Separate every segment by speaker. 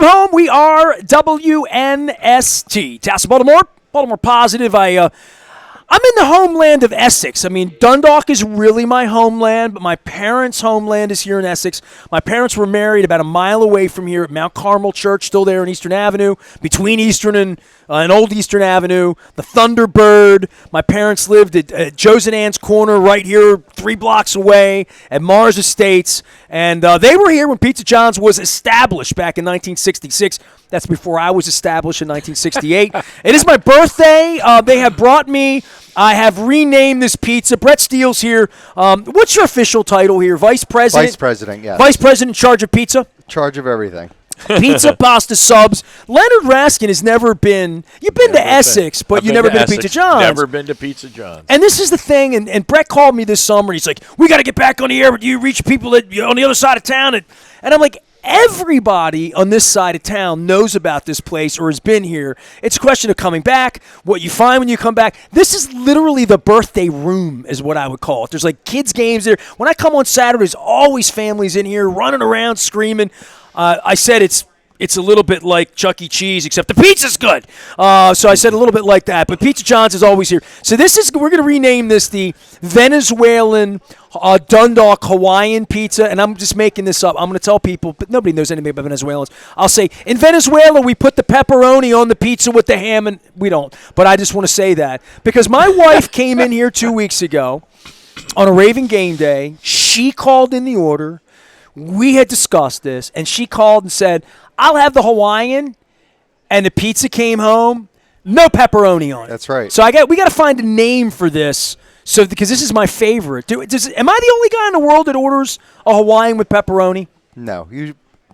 Speaker 1: Welcome home. We are WNST. Tassel, Baltimore Positive. I'm in the homeland of Essex. I mean, Dundalk is really my homeland, but my parents' homeland is here in Essex. My parents were married about a mile away from here at Mount Carmel Church, still there on Eastern Avenue, between Eastern and Old Eastern Avenue, the Thunderbird. My parents lived at Joe's and Ann's Corner right here 3 blocks away at Mars Estates, and they were here when Pizza John's was established back in 1966. That's before I was established in 1968. It is my birthday. They have brought me. I have renamed this pizza. Brett Steall's here. What's your official title here? Vice President?
Speaker 2: Vice President, yes.
Speaker 1: Vice President in charge of pizza?
Speaker 2: Charge of everything.
Speaker 1: Pizza, pasta, subs. Leonard Raskin has never been. You've been to Essex, but you've never been to Pizza John's.
Speaker 3: Never been to Pizza John's.
Speaker 1: And this is the thing, and Brett called me this summer, and he's like, we got to get back on the air, but you reach people that on the other side of town. And I'm like, everybody on this side of town knows about this place or has been here. It's a question of coming back, what you find when you come back. This is literally the birthday room is what I would call it. There's like kids' games there. When I come on Saturdays, always families in here running around screaming. I said it's a little bit like Chuck E. Cheese, except the pizza's good. So I said a little bit like that. But Pizza John's is always here. So we're going to rename this the Venezuelan Dundalk Hawaiian pizza. And I'm just making this up. I'm going to tell people, but nobody knows anything about Venezuelans. I'll say, in Venezuela, we put the pepperoni on the pizza with the ham, and we don't. But I just want to say that. Because my wife came in here 2 weeks ago on a Raven game day. She called in the order. We had discussed this, and she called and said, I'll have the Hawaiian, and the pizza came home, no pepperoni on it.
Speaker 2: That's right.
Speaker 1: So we got to find a name for this, because this is my favorite. Am I the only guy in the world that orders a Hawaiian with pepperoni?
Speaker 2: No,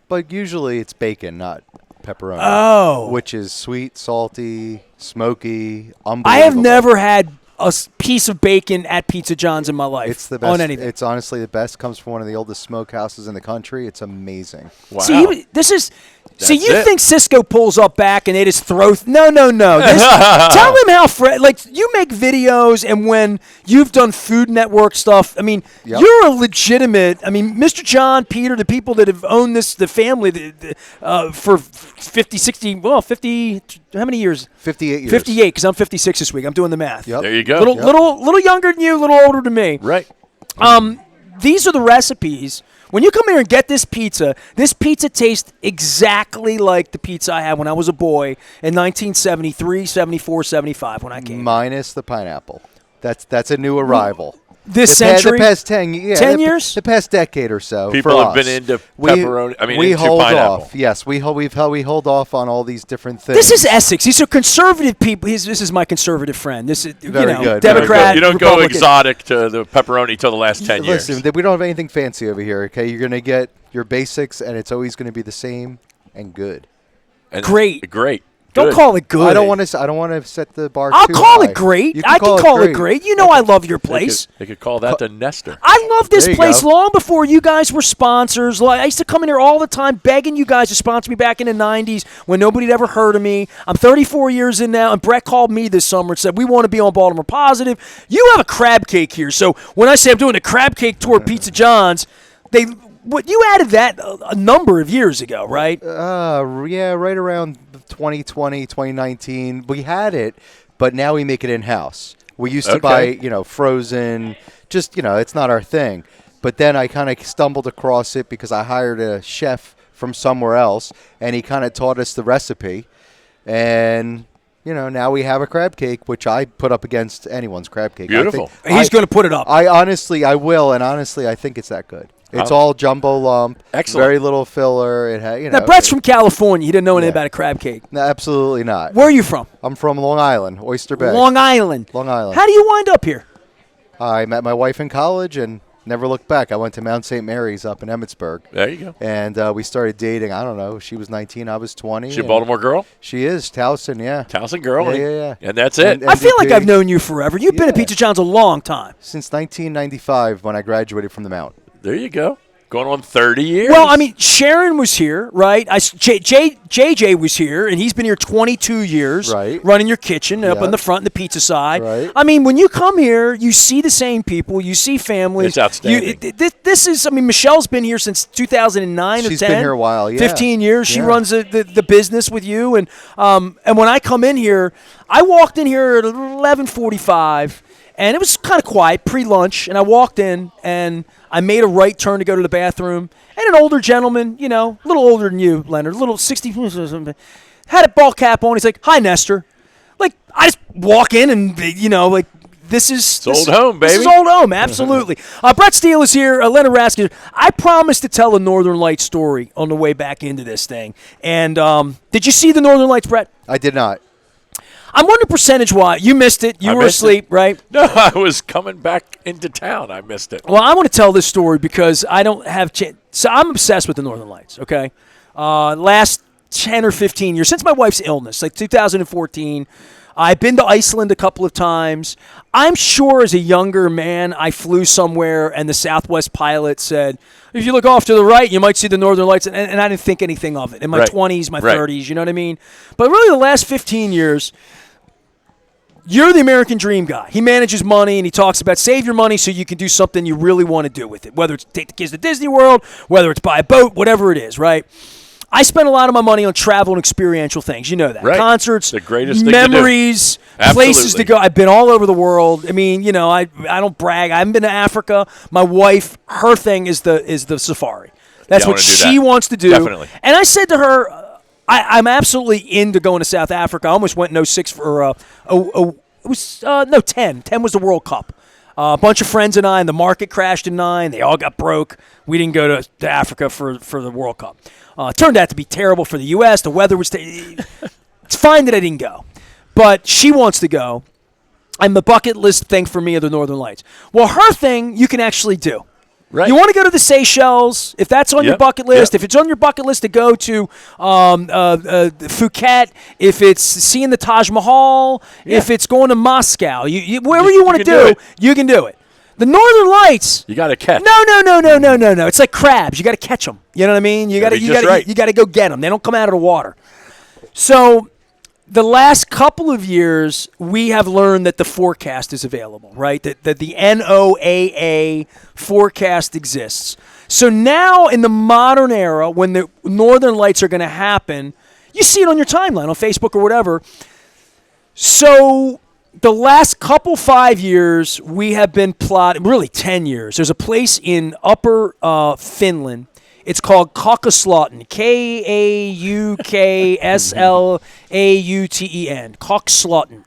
Speaker 2: but usually it's bacon, not pepperoni.
Speaker 1: Oh.
Speaker 2: Which is sweet, salty, smoky, unbelievable.
Speaker 1: I have never had a piece of bacon at Pizza John's in my life.
Speaker 2: It's the best.
Speaker 1: On anything.
Speaker 2: It's honestly the best. Comes from one of the oldest smokehouses in the country. It's amazing.
Speaker 3: Wow.
Speaker 1: See, you think Cisco pulls up back and they just throw? No. Tell him how you make videos, and when you've done Food Network stuff, I mean, you're a legitimate. I mean, Mr. John, Peter, the people that have owned the family, for 50, 60, 50. How many years?
Speaker 2: 58 years.
Speaker 1: 58, because I'm 56 this week. I'm doing the math.
Speaker 2: Yep.
Speaker 3: There you go.
Speaker 1: Little younger than you, a little older than me.
Speaker 3: Right.
Speaker 1: These are the recipes. When you come here and get this pizza tastes exactly like the pizza I had when I was a boy in 1973, 74, 75 when I came.
Speaker 2: Minus the pineapple. That's a new arrival.
Speaker 1: This century?
Speaker 2: The past 10 years.
Speaker 1: 10 years?
Speaker 2: The past decade or so.
Speaker 3: People have been into pepperoni.
Speaker 2: We
Speaker 3: into
Speaker 2: hold
Speaker 3: pineapple.
Speaker 2: off. Yes, we hold off on all these different things.
Speaker 1: This is Essex. These are conservative people. This is my conservative friend. This is
Speaker 2: Very good.
Speaker 1: Democrat.
Speaker 3: You don't
Speaker 1: Republican.
Speaker 3: go exotic to the pepperoni till the last 10 years.
Speaker 2: Listen, we don't have anything fancy over here. Okay, you're gonna get your basics, and it's always gonna be the same and good.
Speaker 3: And
Speaker 1: Great.
Speaker 3: Great.
Speaker 1: Don't call it good.
Speaker 2: I don't want to set the bar.
Speaker 1: I'll
Speaker 2: too
Speaker 1: call
Speaker 2: high.
Speaker 1: it great.
Speaker 2: You
Speaker 1: I can call it great. You know I love your place.
Speaker 3: They could call that the Nestor.
Speaker 1: I love this
Speaker 2: There you
Speaker 1: place
Speaker 2: go.
Speaker 1: long before you guys were sponsors. I used to come in here all the time begging you guys to sponsor me back in the 90s when nobody had ever heard of me. I'm 34 years in now, and Brett called me this summer and said, we want to be on Baltimore Positive. You have a crab cake here. So when I say I'm doing a crab cake tour at Pizza John's, you added that a number of years ago, right?
Speaker 2: Yeah, right around 2020, 2019. We had it, but now we make it in-house. We used to buy, frozen, just, it's not our thing. But then I kind of stumbled across it because I hired a chef from somewhere else, and he kind of taught us the recipe. And, now we have a crab cake, which I put up against anyone's crab cake.
Speaker 3: Beautiful.
Speaker 1: He's going to put it up.
Speaker 2: I will, and honestly, I think it's that good. It's all jumbo lump.
Speaker 3: Excellent.
Speaker 2: Very little filler. It had,
Speaker 1: Now, Brett's from California. He didn't know anything about a crab cake.
Speaker 2: No, absolutely not.
Speaker 1: Where are you from?
Speaker 2: I'm from Long Island, Oyster Bay.
Speaker 1: Long Island.
Speaker 2: How
Speaker 1: do you wind up here?
Speaker 2: I met my wife in college and never looked back. I went to Mount St. Mary's up in Emmitsburg.
Speaker 3: There you go.
Speaker 2: And we started dating. I don't know. She was 19. I was 20.
Speaker 3: She a Baltimore girl?
Speaker 2: She is. Towson, yeah.
Speaker 3: Towson girl?
Speaker 2: Yeah.
Speaker 3: And that's it.
Speaker 1: I feel like I've known you forever. You've been at Pizza John's a long time.
Speaker 2: Since 1995 when I graduated from the Mount.
Speaker 3: There you go. Going on 30 years.
Speaker 1: Well, I mean, Sharon was here, right? JJ was here, and he's been here 22 years,
Speaker 2: right,
Speaker 1: running your kitchen up on the front and the pizza side.
Speaker 2: Right.
Speaker 1: I mean, when you come here, you see the same people, you see families.
Speaker 3: It's outstanding.
Speaker 1: This is, I mean, Michelle's been here since 2009 or 10.
Speaker 2: She's been here a while, yeah.
Speaker 1: 15 years. She runs the business with you, and when I come in here, I walked in here at 11:45. And it was kind of quiet, pre-lunch, and I walked in, and I made a right turn to go to the bathroom, and an older gentleman, you know, a little older than you, Leonard, a little 60, had a ball cap on. He's like, "Hi, Nestor." Like, I just walk in, and, you know, like, this
Speaker 3: old home, baby.
Speaker 1: This is old home, absolutely. Brett Steall is here, Leonard Raskin. I promised to tell a Northern Lights story on the way back into this thing. And did you see the Northern Lights, Brett?
Speaker 2: I did not.
Speaker 1: I'm wondering percentage-wise. You missed it. You were asleep, right?
Speaker 3: No, I was coming back into town. I missed it.
Speaker 1: Well, I want to tell this story because I don't have so I'm obsessed with the Northern Lights, okay? Last 10 or 15 years, since my wife's illness, like 2014, I've been to Iceland a couple of times. I'm sure as a younger man, I flew somewhere and the Southwest pilot said, if you look off to the right, you might see the Northern Lights, and I didn't think anything of it. In my 20s, my 30s, you know what I mean? But really the last 15 years, you're the American dream guy. He manages money, and he talks about save your money so you can do something you really want to do with it, whether it's take the kids to Disney World, whether it's buy a boat, whatever it is, right? I spend a lot of my money on travel and experiential things. You know that.
Speaker 3: Right.
Speaker 1: Concerts,
Speaker 3: the greatest
Speaker 1: memories, places to go. I've been all over the world. I mean, you know, I don't brag. I haven't been to Africa. My wife, her thing is the safari. That's what she wants to do.
Speaker 3: Definitely.
Speaker 1: And I said to her, I'm absolutely into going to South Africa. I almost went in 06 for it was 10. 10 was the World Cup. A bunch of friends and I, and the market crashed in 9. They all got broke. We didn't go to Africa for the World Cup. Turned out to be terrible for the U.S. The weather was it's fine that I didn't go. But she wants to go. And the bucket list thing for me are the Northern Lights. Well, her thing you can actually do.
Speaker 3: Right.
Speaker 1: You want to go to the Seychelles, if that's on your bucket list, if it's on your bucket list to go to Phuket, if it's seeing the Taj Mahal, if it's going to Moscow, wherever you want to do, you can do it. The Northern Lights,
Speaker 3: you got to catch.
Speaker 1: No. It's like crabs. You got to catch them. You know what I mean? You got to go get them. They don't come out of the water. So the last couple of years, we have learned that the forecast is available, right? That the NOAA forecast exists. So now in the modern era, when the Northern Lights are going to happen, you see it on your timeline, on Facebook or whatever. So the last 5 years, we have been plotting, really 10 years. There's a place in upper Finland. It's called Kaukoslauten, Kauksslauten, Kaukoslauten.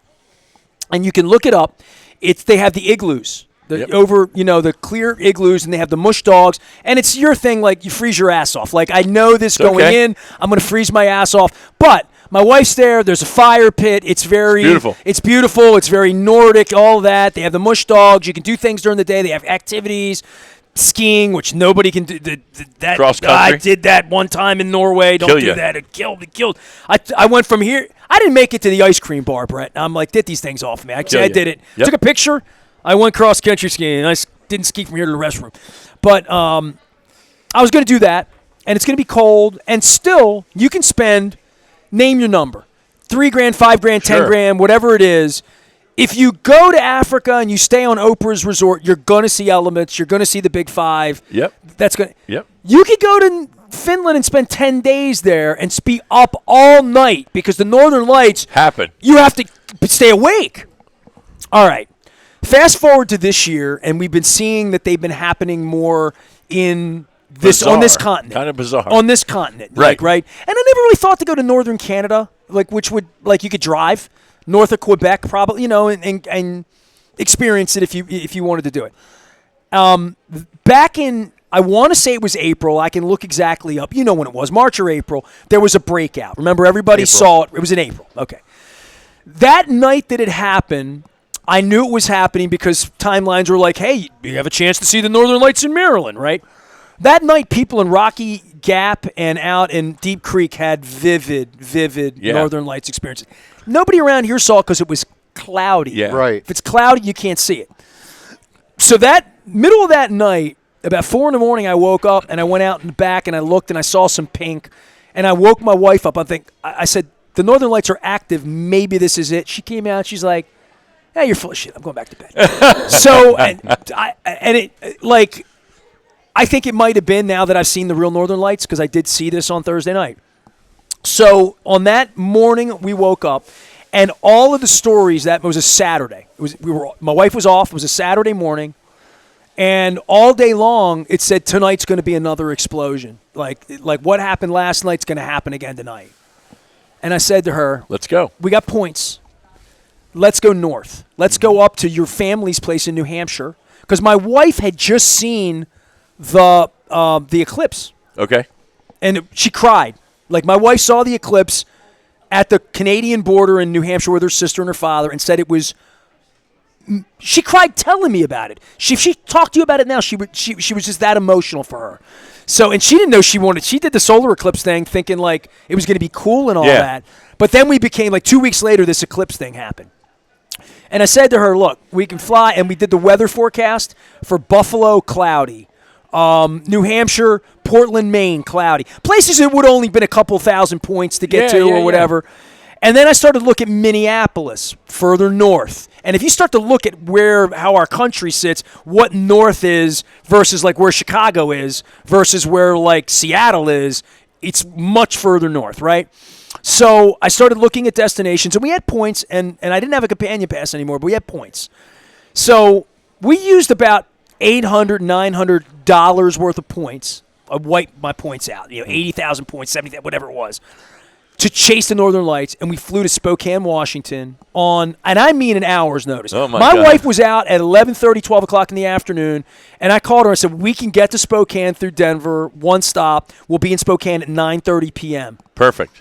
Speaker 1: And you can look it up. They have the igloos, the clear igloos, and they have the mush dogs. And it's your thing, like you freeze your ass off. Like, I know this going in, I'm going to freeze my ass off. But my wife's there. There's a fire pit. It's beautiful. It's beautiful. It's very Nordic, all that. They have the mush dogs. You can do things during the day. They have activities. Skiing, which nobody can do. That
Speaker 3: cross country.
Speaker 1: I did that one time in Norway. Don't do that. It killed. I went from here. I didn't make it to the ice cream bar, Brett. I'm like, get these things off me. I did it. Took a picture. I went cross country skiing. I didn't ski from here to the restroom. But I was going to do that, and it's going to be cold. And still, you can spend, name your number, $3,000, $5,000, $10,000, whatever it is. If you go to Africa and you stay on Oprah's resort, you're going to see elements. You're going to see the Big Five.
Speaker 3: Yep.
Speaker 1: You could go to Finland and spend 10 days there and be up all night because the Northern Lights
Speaker 3: happen.
Speaker 1: You have to stay awake. All right. Fast forward to this year, and we've been seeing that they've been happening more on this continent.
Speaker 3: Kind of bizarre.
Speaker 1: On this continent.
Speaker 3: Right.
Speaker 1: Right. And I never really thought to go to Northern Canada, which would you could drive north of Quebec, probably, and experience it if you wanted to do it. Back in, I want to say it was April. I can look exactly up. You know when it was, March or April. There was a breakout. Remember, everybody saw it. It was in April. Okay. That night that it happened, I knew it was happening because timelines were like, hey, you have a chance to see the Northern Lights in Maryland, right? That night, people in Rocky Gap and out in Deep Creek had vivid Northern Lights experiences. Nobody around here saw it because it was cloudy.
Speaker 3: Yeah.
Speaker 2: Right.
Speaker 1: If it's cloudy, you can't see it. So that middle of that night, about 4 in the morning, I woke up and I went out in the back and I looked and I saw some pink, and I woke my wife up. I said, the Northern Lights are active. Maybe this is it. She came out. She's like, "Hey, you're full of shit. I'm going back to bed." So, I think it might have been now that I've seen the real Northern Lights, because I did see this on Thursday night. So on that morning, we woke up, and all of the stories, that was a Saturday. My wife was off. It was a Saturday morning. And all day long, it said tonight's going to be another explosion. Like what happened last night's going to happen again tonight. And I said to her,
Speaker 3: "Let's go.
Speaker 1: We got points. Let's go north. Let's go up to your family's place in New Hampshire." Because my wife had just seen the eclipse.
Speaker 3: Okay.
Speaker 1: And she cried. Like, my wife saw the eclipse at the Canadian border in New Hampshire with her sister and her father, and said it was. She cried telling me about it. If she talked to you about it now, she was just that emotional for her. So, and she didn't know she wanted. She did the solar eclipse thing, thinking like it was going to be cool and all that. But then we became like 2 weeks later, this eclipse thing happened. And I said to her, "Look, we can fly," and we did the weather forecast for Buffalo, cloudy. New Hampshire, Portland, Maine, cloudy. Places it would only been a couple thousand points to get to or whatever. And then I started to look at Minneapolis, further north. And if you start to look at how our country sits, what north is versus like where Chicago is versus where like Seattle is, it's much further north, right? So I started looking at destinations, and we had points, and I didn't have a companion pass anymore, but we had points. So we used about $800, $900 worth of points. I wiped my points out, 80,000 points, 70,000, whatever it was, to chase the Northern Lights, and we flew to Spokane, Washington and I mean an hour's notice.
Speaker 3: Oh my
Speaker 1: God.
Speaker 3: wife
Speaker 1: was out at 11:30, 12 o'clock in the afternoon, and I called her and said, "We can get to Spokane through Denver, one stop. We'll be in Spokane at 9:30 p.m.
Speaker 3: Perfect.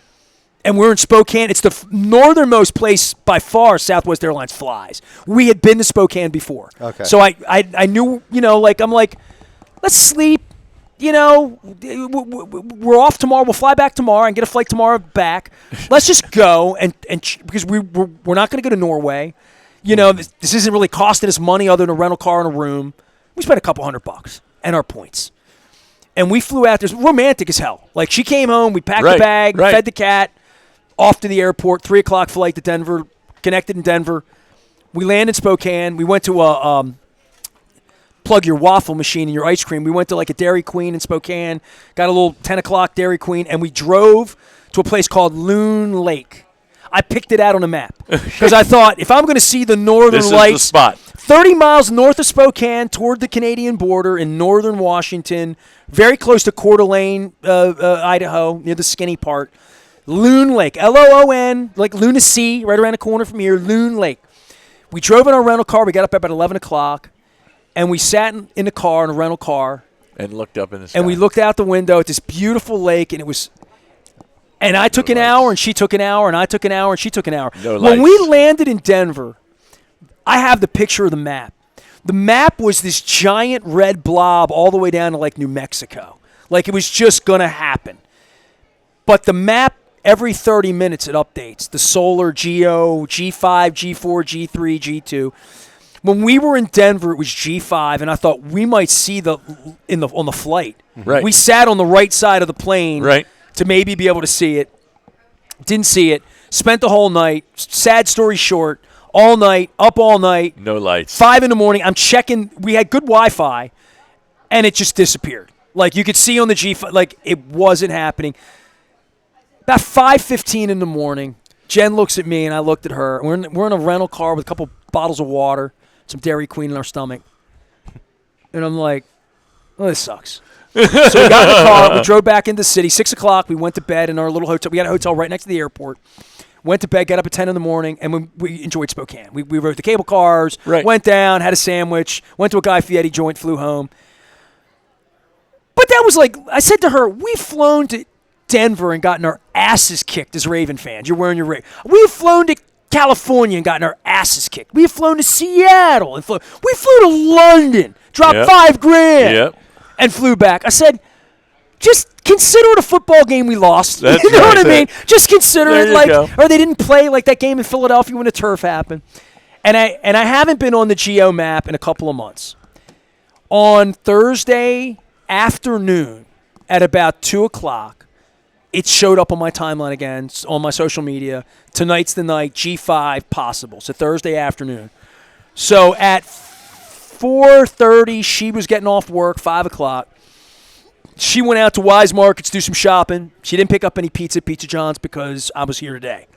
Speaker 1: And we're in Spokane. It's the northernmost place by far Southwest Airlines flies. We had been to Spokane before.
Speaker 2: Okay.
Speaker 1: So I knew, I'm like, let's sleep. We're off tomorrow. We'll fly back tomorrow and get a flight tomorrow back. Let's just go because we're not going to go to Norway. This isn't really costing us money other than a rental car and a room. We spent a couple $100 and our points. And we flew out. There's romantic as hell. Like, she came home. We packed the bag, fed the cat, off to the airport. 3 o'clock flight to Denver. Connected in Denver. We landed in Spokane. We went to a plug your waffle machine in your ice cream. We went to like a Dairy Queen in Spokane, got a little 10 o'clock Dairy Queen, and we drove to a place called Loon Lake. I picked it out on a map because I thought, if I'm going to see the Northern Lights,
Speaker 3: this is the spot.
Speaker 1: 30 miles north of Spokane toward the Canadian border in northern Washington, very close to Coeur d'Alene, Idaho, near the skinny part. Loon Lake, Loon, like Lunacy, right around the corner from here, Loon Lake. We drove in our rental car. We got up about 11 o'clock. And we sat in the car, in a rental car.
Speaker 3: And looked up in the sky.
Speaker 1: And we looked out the window at this beautiful lake, and it was... And I took an hour, and she took an hour, and I took an hour, and she took an hour.
Speaker 3: No lights.
Speaker 1: When we landed in Denver, I have the picture of the map. The map was this giant red blob all the way down to, like, New Mexico. Like, it was just going to happen. But the map, every 30 minutes, it updates. The solar, Geo, G5, G4, G3, G2... When we were in Denver, it was G5, and I thought we might see on the flight.
Speaker 3: Right.
Speaker 1: We sat on the right side of the plane to maybe be able to see it. Didn't see it. Spent the whole night. Sad story short, all night, up all night.
Speaker 3: No lights.
Speaker 1: 5 in the morning. I'm checking. We had good Wi-Fi, and it just disappeared. Like, you could see on the G5, like, it wasn't happening. About 5:15 in the morning, Jen looks at me, and I looked at her. We're in a rental car with a couple bottles of water, some Dairy Queen in our stomach. And I'm like, oh, this sucks. So we got in the car. We drove back into the city. 6 o'clock, we went to bed in our little hotel. We had a hotel right next to the airport. Went to bed, got up at 10 in the morning, and we enjoyed Spokane. We rode the cable cars, went down, had a sandwich, went to a Guy Fieri joint, flew home. But that was like, I said to her, we've flown to Denver and gotten our asses kicked as Raven fans. You're wearing your Raven. We've flown to California and gotten our asses kicked. We've flown to Seattle and we flew to London, dropped $5,000, and flew back. I said, just consider it a football game we lost.
Speaker 3: That's
Speaker 1: you know
Speaker 3: right.
Speaker 1: what I mean? Just consider
Speaker 3: There
Speaker 1: it
Speaker 3: you
Speaker 1: like,
Speaker 3: go.
Speaker 1: or they didn't play like that game in Philadelphia when the turf happened. And I haven't been on the Geo map in a couple of months. On Thursday afternoon at about 2 o'clock, it showed up on my timeline again, on my social media. Tonight's the night, G5 possible. So Thursday afternoon. So at 4:30, she was getting off work, 5 o'clock. She went out to Wise Markets to do some shopping. She didn't pick up any pizza at Pizza John's because I was here today.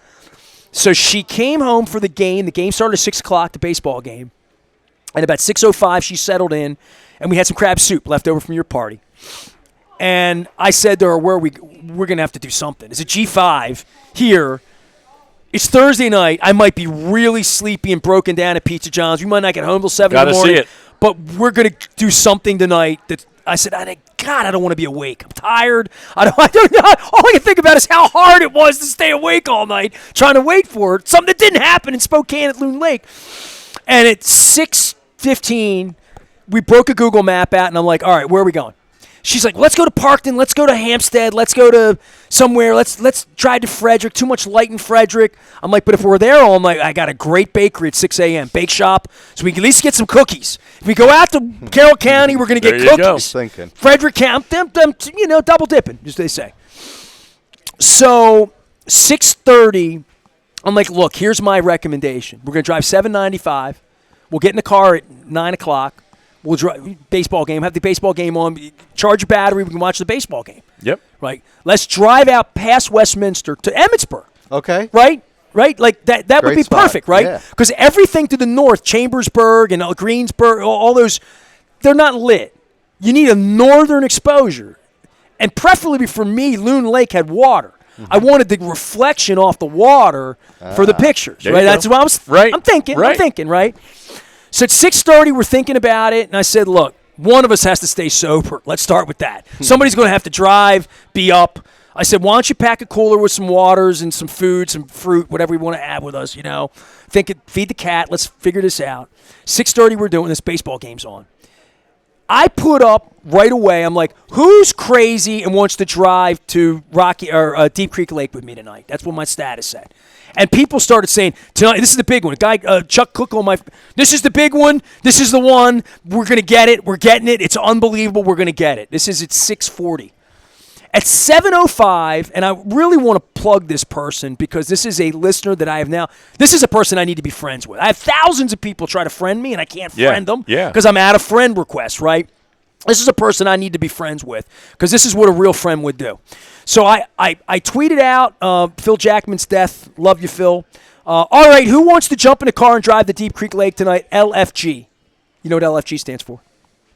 Speaker 1: So she came home for the game. The game started at 6 o'clock, the baseball game. And about 6:05, she settled in, and we had some crab soup left over from your party. And I said to her, we're going to have to do something. It's a G5 here. It's Thursday night. I might be really sleepy and broken down at Pizza John's. We might not get home till 7 in the morning.
Speaker 3: Gotta see it.
Speaker 1: But we're going to do something tonight that I said, God, I don't want to be awake. I'm tired. I don't know. All I can think about is how hard it was to stay awake all night trying to wait for it. Something that didn't happen in Spokane at Loon Lake. And at 6:15, we broke a Google map out, and I'm like, all right, where are we going? She's like, let's go to Parkton. Let's go to Hampstead. Let's go to somewhere. Let's drive to Frederick. Too much light in Frederick. I'm like, but if we're there all night, I got a great bakery at 6 a.m., bake shop, so we can at least get some cookies. If we go out to Carroll County, we're going to get cookies.
Speaker 2: Thinking.
Speaker 1: Frederick County, them, double dipping, as they say. So 6:30, I'm like, look, here's my recommendation. We're going to drive 795. We'll get in the car at 9 o'clock. We'll drive baseball game. Have the baseball game on. Charge your battery. We can watch the baseball game.
Speaker 3: Yep.
Speaker 1: Right. Let's drive out past Westminster to Emmitsburg.
Speaker 2: Okay.
Speaker 1: Right. Like that would
Speaker 2: Great
Speaker 1: be
Speaker 2: spot.
Speaker 1: perfect, right? Because everything to the north, Chambersburg and Greensburg, all those, they're not lit. You need a northern exposure, and preferably for me, Loon Lake had water. Mm-hmm. I wanted the reflection off the water for the pictures. Right. That's what I was.
Speaker 3: Right.
Speaker 1: I'm thinking. Right. So at 6:30, we're thinking about it, and I said, look, one of us has to stay sober. Let's start with that. Somebody's going to have to drive, be up. I said, why don't you pack a cooler with some waters and some food, some fruit, whatever we want to have with us, feed the cat. Let's figure this out. 6:30, we're doing this. Baseball game's on. I put up right away, I'm like, who's crazy and wants to drive to Deep Creek Lake with me tonight? That's what my status said. And people started saying, tonight, this is the big one. A guy, Chuck Cook this is the big one. This is the one. We're going to get it. We're getting it. It's unbelievable. We're going to get it. This is at 6:40. At 7:05, and I really want to plug this person because this is a listener that I have now. This is a person I need to be friends with. I have thousands of people try to friend me, and I can't friend them because I'm out of friend requests, right? This is a person I need to be friends with because this is what a real friend would do. So I tweeted out Phil Jackman's death. Love you, Phil. All right, who wants to jump in a car and drive to Deep Creek Lake tonight? LFG. You know what LFG stands for?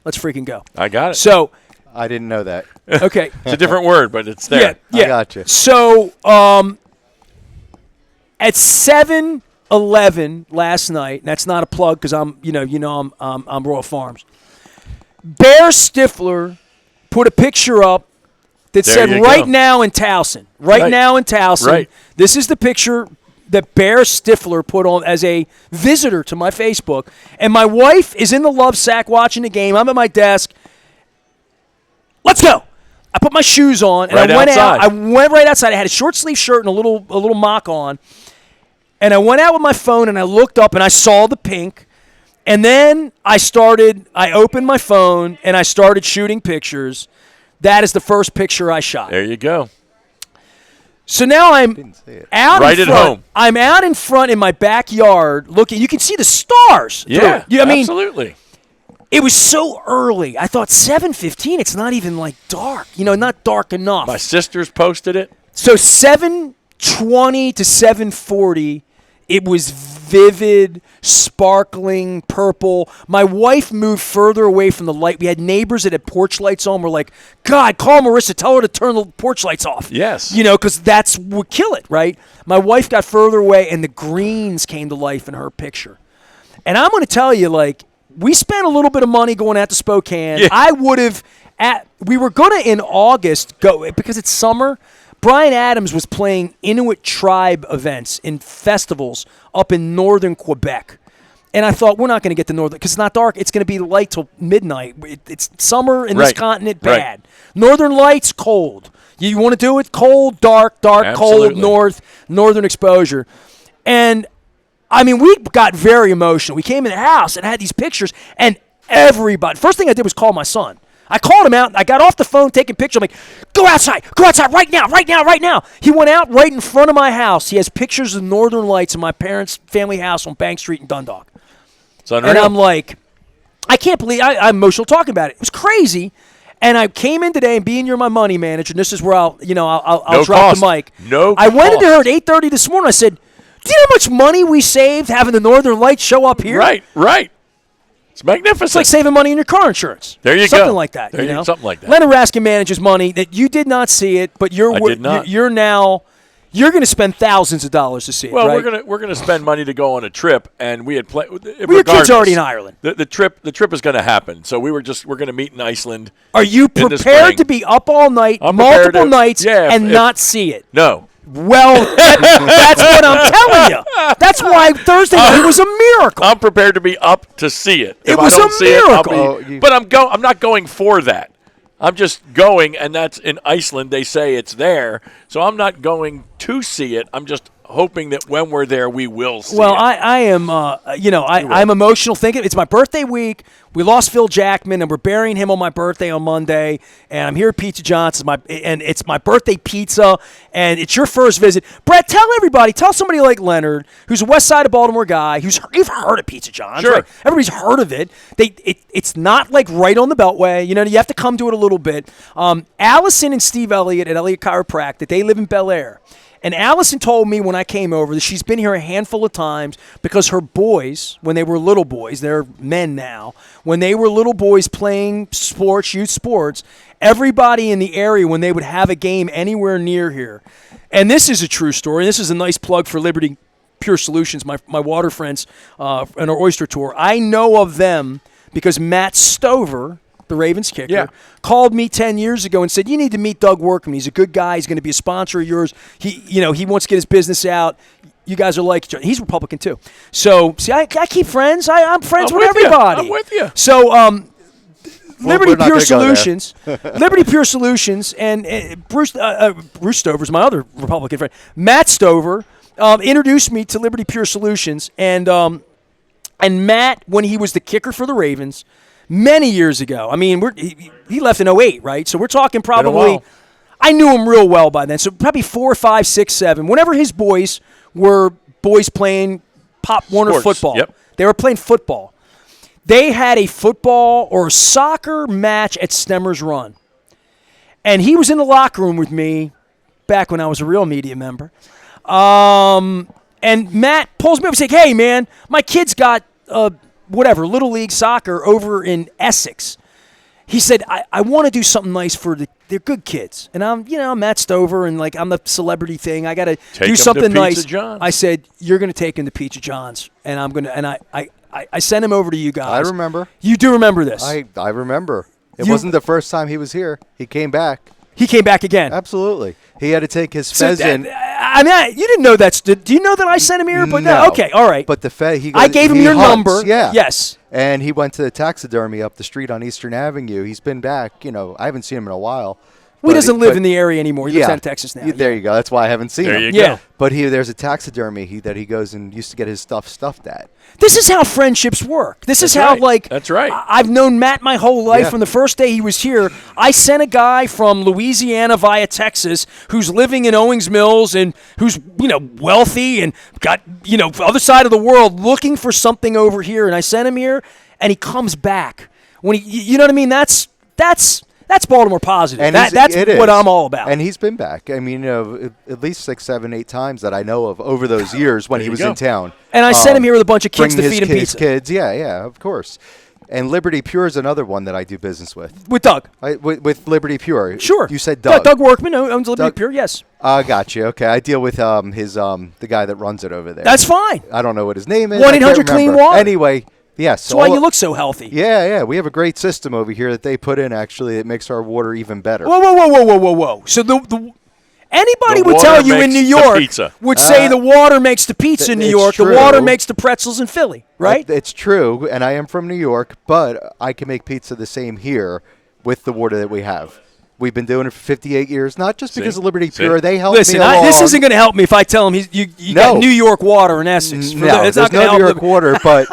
Speaker 1: Let's freaking go.
Speaker 3: I got it.
Speaker 2: So I didn't know that.
Speaker 1: Okay.
Speaker 3: It's a different word, but it's there.
Speaker 1: Yeah.
Speaker 2: I got you.
Speaker 1: So at 7:11 last night, and that's not a plug because I'm Royal Farms. Bear Stifler put a picture up that said right now in Towson. Right now in Towson.
Speaker 3: Right.
Speaker 1: This is the picture that Bear Stifler put on as a visitor to my Facebook. And my wife is in the love sack watching the game. I'm at my desk. Let's go. I put my shoes on and I went out. I went right outside. I had a short sleeve shirt and a little mock on. And I went out with my phone and I looked up and I saw the pink. And then I opened my phone and I started shooting pictures. That is the first picture I shot.
Speaker 3: There you go.
Speaker 1: So now I'm out
Speaker 3: right
Speaker 1: in front.
Speaker 3: At home.
Speaker 1: I'm out in front in my backyard looking. You can see the stars.
Speaker 3: Yeah,
Speaker 1: absolutely. It was so early. I thought 7:15. It's not even like dark. Not dark enough.
Speaker 3: My sisters posted it.
Speaker 1: So 7:20 to 7:40. It was vivid, sparkling, purple. My wife moved further away from the light. We had neighbors that had porch lights on. We're like, God, call Marissa. Tell her to turn the porch lights off.
Speaker 3: Yes.
Speaker 1: Because that's would kill it, right? My wife got further away, and the greens came to life in her picture. And I'm going to tell you, we spent a little bit of money going out to Spokane.
Speaker 3: Yeah.
Speaker 1: I would have we were going to, in August, go because it's summer. Brian Adams was playing Inuit tribe events in festivals up in northern Quebec. And I thought, we're not going to get to northern, because it's not dark. It's going to be light till midnight. It's summer in this continent, bad. Right. Northern lights, cold. You want to do it? Cold, dark,
Speaker 3: Absolutely.
Speaker 1: cold, northern exposure. And, we got very emotional. We came in the house and had these pictures, and Everybody. First thing I did was call my son. I called him out. I got off the phone taking pictures. I'm like, go outside right now. He went out right in front of my house. He has pictures of Northern Lights in my parents' family house on Bank Street in Dundalk.
Speaker 3: It's unreal.
Speaker 1: And I'm like, I can't believe I'm emotional talking about it. It was crazy. And I came in today, and being you're my money manager, and this is where I'll
Speaker 3: No
Speaker 1: drop
Speaker 3: cost.
Speaker 1: the mic.
Speaker 3: No
Speaker 1: I went into
Speaker 3: cost.
Speaker 1: her at 8:30 this morning. I said, do you know how much money we saved having the Northern Lights show up here?
Speaker 3: Right. It's magnificent.
Speaker 1: It's like saving money in your car insurance.
Speaker 3: There you go.
Speaker 1: Something like that.
Speaker 3: Something like that.
Speaker 1: Leonard Raskin manages money that you did not see it, but
Speaker 3: I did not.
Speaker 1: You're going to spend thousands of dollars to see it.
Speaker 3: Well,
Speaker 1: right?
Speaker 3: we're gonna spend money to go on a trip, and we had planned.
Speaker 1: Well, your kid's already in Ireland.
Speaker 3: The trip is going to happen. So we're going to meet in Iceland.
Speaker 1: Are you
Speaker 3: in the
Speaker 1: prepared
Speaker 3: spring.
Speaker 1: to be up all night,
Speaker 3: I'm prepared
Speaker 1: multiple
Speaker 3: to-
Speaker 1: nights,
Speaker 3: yeah,
Speaker 1: and
Speaker 3: if-
Speaker 1: not see it?
Speaker 3: No.
Speaker 1: Well, that's what I'm telling you. That's why Thursday night was a miracle.
Speaker 3: I'm prepared to be up to see it.
Speaker 1: It
Speaker 3: If
Speaker 1: was
Speaker 3: I don't
Speaker 1: a
Speaker 3: see it, I'll
Speaker 1: miracle.
Speaker 3: be, but I'm not going for that. I'm just going, and that's in Iceland. They say it's there, so I'm not going to see it. I'm just hoping that when we're there, we will see
Speaker 1: Well,
Speaker 3: it.
Speaker 1: I am, I'm emotional thinking. It's my birthday week. We lost Phil Jackman, and we're burying him on my birthday on Monday. And I'm here at Pizza John's, and it's my birthday pizza, and it's your first visit. Brett, tell somebody like Leonard, who's a West Side of Baltimore guy, you've heard of Pizza John's.
Speaker 3: Sure.
Speaker 1: Right? Everybody's heard of it. It's not like right on the Beltway. You have to come to it a little bit. Allison and Steve Elliott at Elliott Chiropractic, they live in Bel Air. And Allison told me when I came over that she's been here a handful of times because her boys, when they were little boys, they're men now, when they were little boys playing sports, youth sports, everybody in the area, when they would have a game anywhere near here, and this is a true story, this is a nice plug for Liberty Pure Solutions, my water friends and our oyster tour. I know of them because Matt Stover, the Ravens kicker, called me 10 years ago and said, you need to meet Doug Workman. He's a good guy. He's going to be a sponsor of yours. He wants to get his business out. You guys are like each other. He's Republican too. So, see, I keep friends. I'm friends with everybody.
Speaker 3: I'm with you.
Speaker 1: So, Liberty
Speaker 2: we're not
Speaker 1: Pure
Speaker 2: gonna go there.
Speaker 1: Solutions, Liberty Pure Solutions, and Bruce Stover's my other Republican friend. Matt Stover introduced me to Liberty Pure Solutions, and Matt, when he was the kicker for the Ravens, many years ago. I mean, he left in 08, right? So we're talking probably, I knew him real well by then. So probably 4, 5, 6, 7. Whenever his boys were playing Pop Warner
Speaker 3: Sports,
Speaker 1: football,
Speaker 3: yep.
Speaker 1: they were playing football. They had a football or soccer match at Stemmer's Run. And he was in the locker room with me back when I was a real media member. And Matt pulls me up and says, hey, man, my kid's got Little League soccer over in Essex. He said, I want to do something nice for they're good kids. And I'm Matt Stover, and I'm the celebrity thing. I got to do something nice.
Speaker 3: John's.
Speaker 1: I said, you're going to take him to Pizza John's, and I sent him over to you guys.
Speaker 2: I remember.
Speaker 1: You do remember this.
Speaker 2: I remember. It wasn't the first time he was here. He came back.
Speaker 1: He came back again.
Speaker 2: Absolutely. He had to take his
Speaker 1: So
Speaker 2: pheasant.
Speaker 1: you didn't know that. Do you know that I sent him here? But no. Okay, all right.
Speaker 2: But
Speaker 1: I gave him your number.
Speaker 2: Yeah.
Speaker 1: Yes.
Speaker 2: And he went to the taxidermy up the street on Eastern Avenue. He's been back. I haven't seen him in a while.
Speaker 1: He doesn't live in the area anymore. He lives out of Texas now.
Speaker 2: There you go. That's why I haven't seen
Speaker 3: There
Speaker 2: him.
Speaker 3: you
Speaker 1: Yeah.
Speaker 3: go.
Speaker 2: But there's a taxidermy that he goes and used to get his stuff stuffed at.
Speaker 1: This is how friendships work. This is how,
Speaker 3: right. That's right.
Speaker 1: I've known Matt my whole life.
Speaker 2: Yeah.
Speaker 1: From the first day he was here. I sent a guy from Louisiana via Texas who's living in Owings Mills and who's, wealthy and got, other side of the world looking for something over here. And I sent him here, and he comes back. When you know what I mean? That's Baltimore positive.
Speaker 2: And
Speaker 1: That's
Speaker 2: it
Speaker 1: what
Speaker 2: is.
Speaker 1: I'm all about.
Speaker 2: And he's been back. I mean, at least 6, 7, 8 times that I know of over those years when he was in town.
Speaker 1: And I sent him here with a bunch of kids to
Speaker 2: bring
Speaker 1: feed him
Speaker 2: his
Speaker 1: pizza.
Speaker 2: kids. Yeah, of course. And Liberty Pure is another one that I do business with.
Speaker 1: With Doug.
Speaker 2: With Liberty Pure.
Speaker 1: Sure.
Speaker 2: You said Doug.
Speaker 1: Doug Workman owns Liberty
Speaker 2: Doug-
Speaker 1: Pure, yes.
Speaker 2: I got you. Okay, I deal with the guy that runs it over there.
Speaker 1: That's fine.
Speaker 2: I don't know what his name is.
Speaker 1: 1-800-CLEAN water.
Speaker 2: Anyway, yes.
Speaker 1: That's why you look so healthy.
Speaker 2: Yeah. We have a great system over here that they put in, actually, that makes our water even better.
Speaker 1: Whoa. So anybody
Speaker 3: The
Speaker 1: would tell
Speaker 3: water
Speaker 1: you in
Speaker 3: makes
Speaker 1: New
Speaker 3: the
Speaker 1: York
Speaker 3: pizza.
Speaker 1: would say the water makes the pizza in New
Speaker 2: it's
Speaker 1: York.
Speaker 2: true.
Speaker 1: The water makes the pretzels in Philly, right?
Speaker 2: It's true, and I am from New York, but I can make pizza the same here with the water that we have. We've been doing it for 58 years, not just because of Liberty
Speaker 3: See?
Speaker 2: Pure. They help
Speaker 1: Listen,
Speaker 2: me along.
Speaker 1: this isn't going to help me if I tell him you got New York water in Essex.
Speaker 2: No,
Speaker 1: it's
Speaker 2: there's
Speaker 1: not
Speaker 2: no New York water, but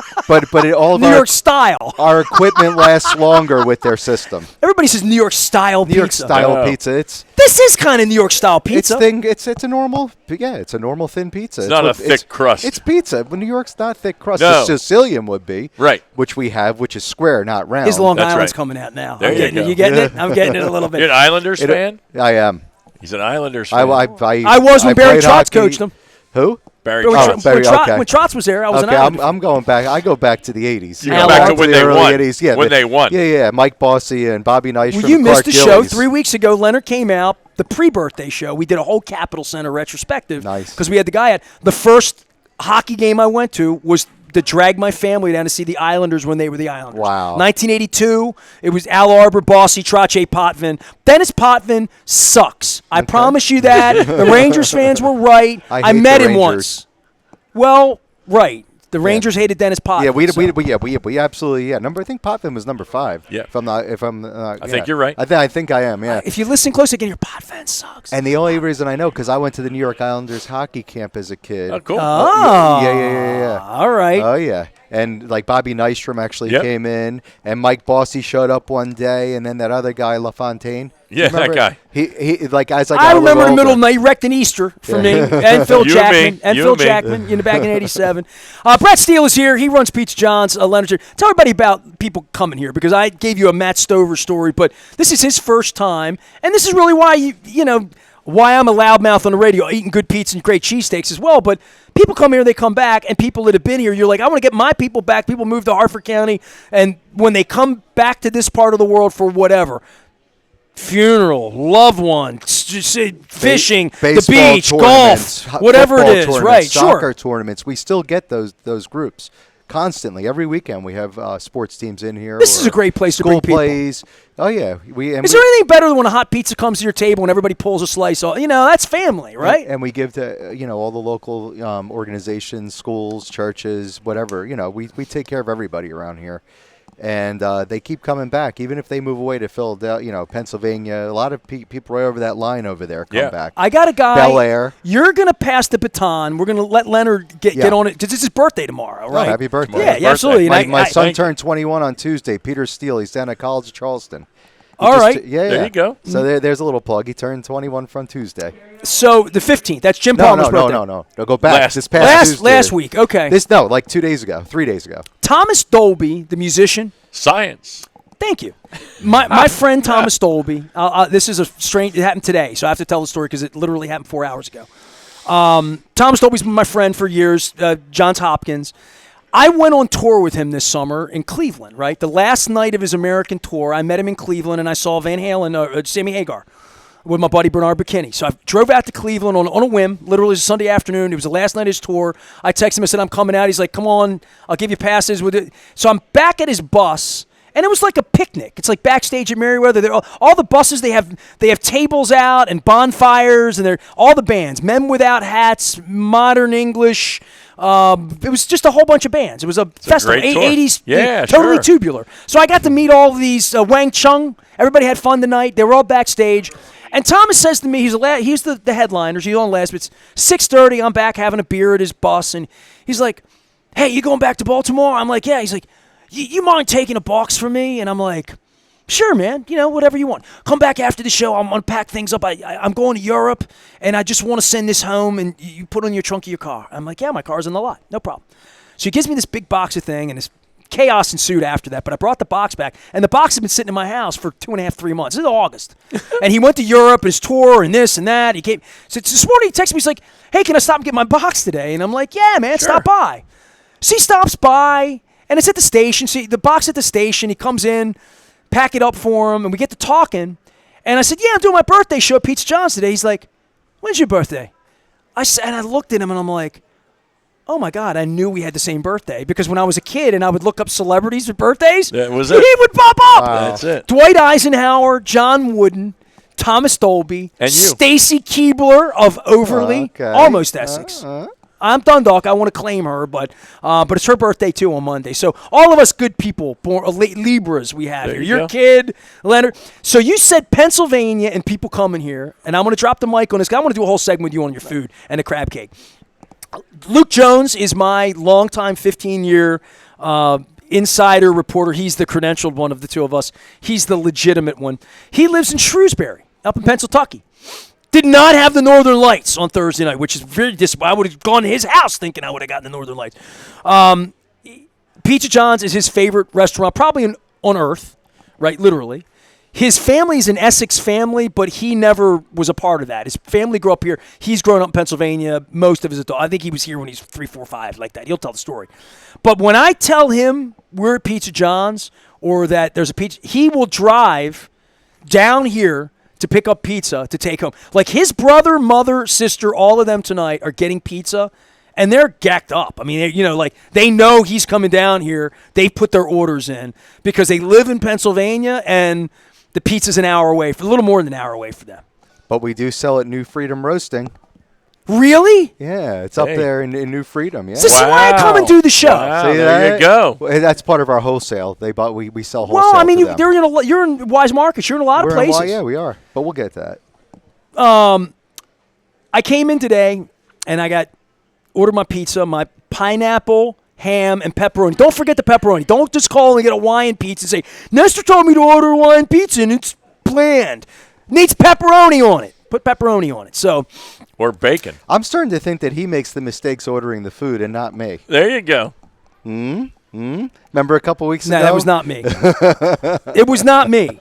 Speaker 2: all of
Speaker 1: New York style.
Speaker 2: our equipment lasts longer with their system.
Speaker 1: Everybody says New York style
Speaker 2: New York style pizza.
Speaker 1: This is kind of New York style pizza.
Speaker 2: It's a normal thin pizza.
Speaker 3: It's not a thick crust.
Speaker 2: It's pizza. But New York's not thick crust.
Speaker 3: No.
Speaker 2: The Sicilian would be.
Speaker 3: Right.
Speaker 2: Which we have, which is square, not round.
Speaker 1: His Long
Speaker 3: That's
Speaker 1: Island's
Speaker 3: right.
Speaker 1: coming out now.
Speaker 3: There
Speaker 1: I'm
Speaker 3: you
Speaker 1: getting
Speaker 3: go.
Speaker 1: it. You getting it? I'm getting it a little bit.
Speaker 3: You're an Islanders fan?
Speaker 2: I am.
Speaker 3: He's an Islanders fan.
Speaker 1: I was when Barry
Speaker 2: played
Speaker 1: Trotz
Speaker 2: hockey.
Speaker 1: coached him.
Speaker 2: Who?
Speaker 3: Barry
Speaker 1: When
Speaker 3: Trotz.
Speaker 2: Barry,
Speaker 1: Trotz was there, I was an
Speaker 2: Okay,
Speaker 1: Islander.
Speaker 2: I'm going back. I go back to the 80s.
Speaker 3: You go back to when
Speaker 2: the
Speaker 3: they
Speaker 2: early
Speaker 3: won.
Speaker 2: 80s. Yeah,
Speaker 3: When they won.
Speaker 2: Yeah. Mike Bossy and Bobby Nystrom.
Speaker 1: Well, you
Speaker 2: and
Speaker 1: missed
Speaker 2: Clark
Speaker 1: the show
Speaker 2: Gillies.
Speaker 1: 3 weeks ago. Leonard came out, the pre-birthday show. We did a whole Capitol Center retrospective.
Speaker 2: Nice.
Speaker 1: Because we had the guy at the first hockey game I went to was to drag my family down to see the Islanders when they were the Islanders.
Speaker 2: Wow.
Speaker 1: 1982, it was Al Arbor, Bossy, Trache, Potvin. Dennis Potvin sucks. I promise you that. The Rangers fans were right.
Speaker 2: I hate
Speaker 1: met
Speaker 2: the
Speaker 1: him
Speaker 2: Rangers.
Speaker 1: once. Well, right. The Rangers hated Dennis Potvin.
Speaker 2: Yeah, we absolutely I think Potvin was number 5.
Speaker 3: Yeah.
Speaker 2: I
Speaker 3: think you're right.
Speaker 2: I think I am. Yeah.
Speaker 1: If you listen close again, your Potvin sucks.
Speaker 2: And the only reason I know because I went to the New York Islanders hockey camp as a kid.
Speaker 3: Oh, cool.
Speaker 2: Yeah.
Speaker 1: All right.
Speaker 2: Oh yeah, and like Bobby Nystrom actually
Speaker 3: Yep.
Speaker 2: came in, and Mike Bossy showed up one day, and then that other guy LaFontaine.
Speaker 3: Yeah, that guy.
Speaker 2: He like as I got
Speaker 1: I
Speaker 2: a
Speaker 1: remember
Speaker 2: little
Speaker 1: the middle
Speaker 2: older-
Speaker 1: of the night, he wrecked an Easter for me and Phil
Speaker 3: You
Speaker 1: Jackman
Speaker 3: and me.
Speaker 1: Jackman back in '87. Brett Steall is here. He runs Pizza John's. Leonard, tell everybody about people coming here because I gave you a Matt Stover story, but this is his first time, and this is really why why I'm a loudmouth on the radio, eating good pizza and great cheesesteaks as well. But people come here, they come back, and people that have been here, you're like, I want to get my people back. People move to Hartford County, and when they come back to this part of the world for whatever. Funeral, loved one, fishing, the
Speaker 2: baseball
Speaker 1: beach,
Speaker 2: tournaments,
Speaker 1: golf, whatever it
Speaker 2: football
Speaker 1: is,
Speaker 2: tournaments,
Speaker 1: right?
Speaker 2: soccer
Speaker 1: Sure.
Speaker 2: tournaments. We still get those groups constantly. Every weekend we have sports teams in here.
Speaker 1: This is a great place to bring
Speaker 2: school
Speaker 1: people.
Speaker 2: plays. Oh yeah,
Speaker 1: Is there anything better than when a hot pizza comes to your table and everybody pulls a slice off? That's family, right?
Speaker 2: And we give to all the local organizations, schools, churches, whatever. We take care of everybody around here. And they keep coming back, even if they move away to Philadelphia, Pennsylvania. A lot of people right over that line over there come back.
Speaker 1: I got a guy.
Speaker 2: Bel Air.
Speaker 1: You're going to pass the baton. We're going to let Leonard get on it. Because it's his birthday tomorrow, right?
Speaker 2: Oh, happy birthday.
Speaker 1: Yeah,
Speaker 3: Birthday.
Speaker 1: absolutely.
Speaker 2: My son turned 21 on Tuesday. Peter Steall. He's down at College of Charleston.
Speaker 1: All right.
Speaker 3: There you go.
Speaker 2: So there's a little plug. He turned 21 from Tuesday.
Speaker 1: So the 15th. That's Jim Palmer's birthday.
Speaker 2: No. Go back. This past
Speaker 1: Last
Speaker 2: Tuesday.
Speaker 1: week. Okay.
Speaker 2: Like 2 days ago, 3 days ago.
Speaker 1: Thomas Dolby, the musician.
Speaker 3: Science.
Speaker 1: Thank you. My friend Thomas Dolby, this is it happened today, so I have to tell the story because it literally happened 4 hours ago. Thomas Dolby's been my friend for years, Johns Hopkins. I went on tour with him this summer in Cleveland, right? The last night of his American tour, I met him in Cleveland, and I saw Van Halen, Sammy Hagar, with my buddy Bernard McKinney. So I drove out to Cleveland on a whim, literally it was a Sunday afternoon. It was the last night of his tour. I texted him, I said, I'm coming out. He's like, come on, I'll give you passes. So I'm back at his bus, and it was like a picnic. It's like backstage at Merriweather. All the buses, they have tables out and bonfires, and they're all the bands, Men Without Hats, Modern English. It was just a whole bunch of bands. It was a festival,
Speaker 3: great tour.
Speaker 1: 80s,
Speaker 3: Yeah,
Speaker 1: totally
Speaker 3: sure.
Speaker 1: tubular. So I got to meet all these Wang Chung. Everybody had fun tonight. They were all backstage. And Thomas says to me, he's the headliner. He's on last, but it's 6:30. I'm back having a beer at his bus, and he's like, "Hey, you going back to Baltimore?" I'm like, "Yeah." He's like, "You mind taking a box for me?" And I'm like, "Sure, man. Whatever you want. Come back after the show. I'm gonna pack things up. I'm going to Europe, and I just want to send this home, and you put it in your trunk of your car." I'm like, "Yeah, my car's in the lot. No problem." So he gives me this big box of thing, and this chaos ensued after that, but I brought the box back, and the box had been sitting in my house for 2.5, 3 months. This is August. And he went to Europe, his tour, and this and that. So this morning he texted me, he's like, "Hey, can I stop and get my box today?" And I'm like, "Yeah, man,
Speaker 3: Sure.
Speaker 1: stop by." So he stops by, and it's at the station. See, the box at the station, he comes in, pack it up for him, and we get to talking. And I said, "Yeah, I'm doing my birthday show at Pizza John's today." He's like, "When's your birthday?" And I looked at him, and I'm like, oh my God, I knew we had the same birthday because when I was a kid and I would look up celebrities with birthdays,
Speaker 3: That was it.
Speaker 1: he would pop up.
Speaker 2: Wow.
Speaker 3: That's it.
Speaker 1: Dwight Eisenhower, John Wooden, Thomas Dolby,
Speaker 3: And you.
Speaker 1: Stacy Keebler of Overly,
Speaker 2: Okay.
Speaker 1: almost Essex. I'm Dundalk. I want to claim her, but it's her birthday too on Monday. So all of us good people, born Libras, we have
Speaker 3: There
Speaker 1: here.
Speaker 3: you
Speaker 1: Your
Speaker 3: go.
Speaker 1: kid, Leonard. So you said Pennsylvania and people coming here, and I'm going to drop the mic on this guy. I want to do a whole segment with you on your food and the crab cake. Luke Jones is my longtime 15-year insider reporter. He's the credentialed one of the two of us. He's the legitimate one. He lives in Shrewsbury, up in Pennsylvania. Did not have the Northern Lights on Thursday night, which is very disappointing. I would have gone to his house thinking I would have gotten the Northern Lights. Pizza John's is his favorite restaurant, probably on earth, right, literally. His family's an Essex family, but he never was a part of that. His family grew up here. He's grown up in Pennsylvania most of his adult. I think he was here when he was 3, 4, 5, like that. He'll tell the story. But when I tell him we're at Pizza John's or that there's a pizza, he will drive down here to pick up pizza to take home. Like his brother, mother, sister, all of them tonight are getting pizza, and they're gacked up. I mean, they know he's coming down here. They put their orders in because they live in Pennsylvania, and the pizza's an hour away, for a little more than an hour away for them.
Speaker 2: But we do sell at New Freedom Roasting.
Speaker 1: Really?
Speaker 2: Yeah, it's up there in New Freedom. Yeah.
Speaker 1: So this is why I come and do the show.
Speaker 3: Wow,
Speaker 2: See
Speaker 3: there
Speaker 2: that?
Speaker 3: you go.
Speaker 2: Well, that's part of our wholesale. We sell wholesale.
Speaker 1: Well, I mean,
Speaker 2: to them.
Speaker 1: you're in wise markets. You're in a lot of places.
Speaker 2: Yeah, we are. But we'll get that.
Speaker 1: I came in today, and I ordered my pizza, my pineapple, ham, and pepperoni. Don't forget the pepperoni. Don't just call and get a Hawaiian pizza and say, Nestor told me to order a Hawaiian pizza, and it's bland. Needs pepperoni on it. Put pepperoni on it. So,
Speaker 3: Or bacon.
Speaker 2: I'm starting to think that he makes the mistakes ordering the food and not me.
Speaker 3: There you go.
Speaker 2: Remember a couple weeks ago?
Speaker 1: no, that was not me. It was not me.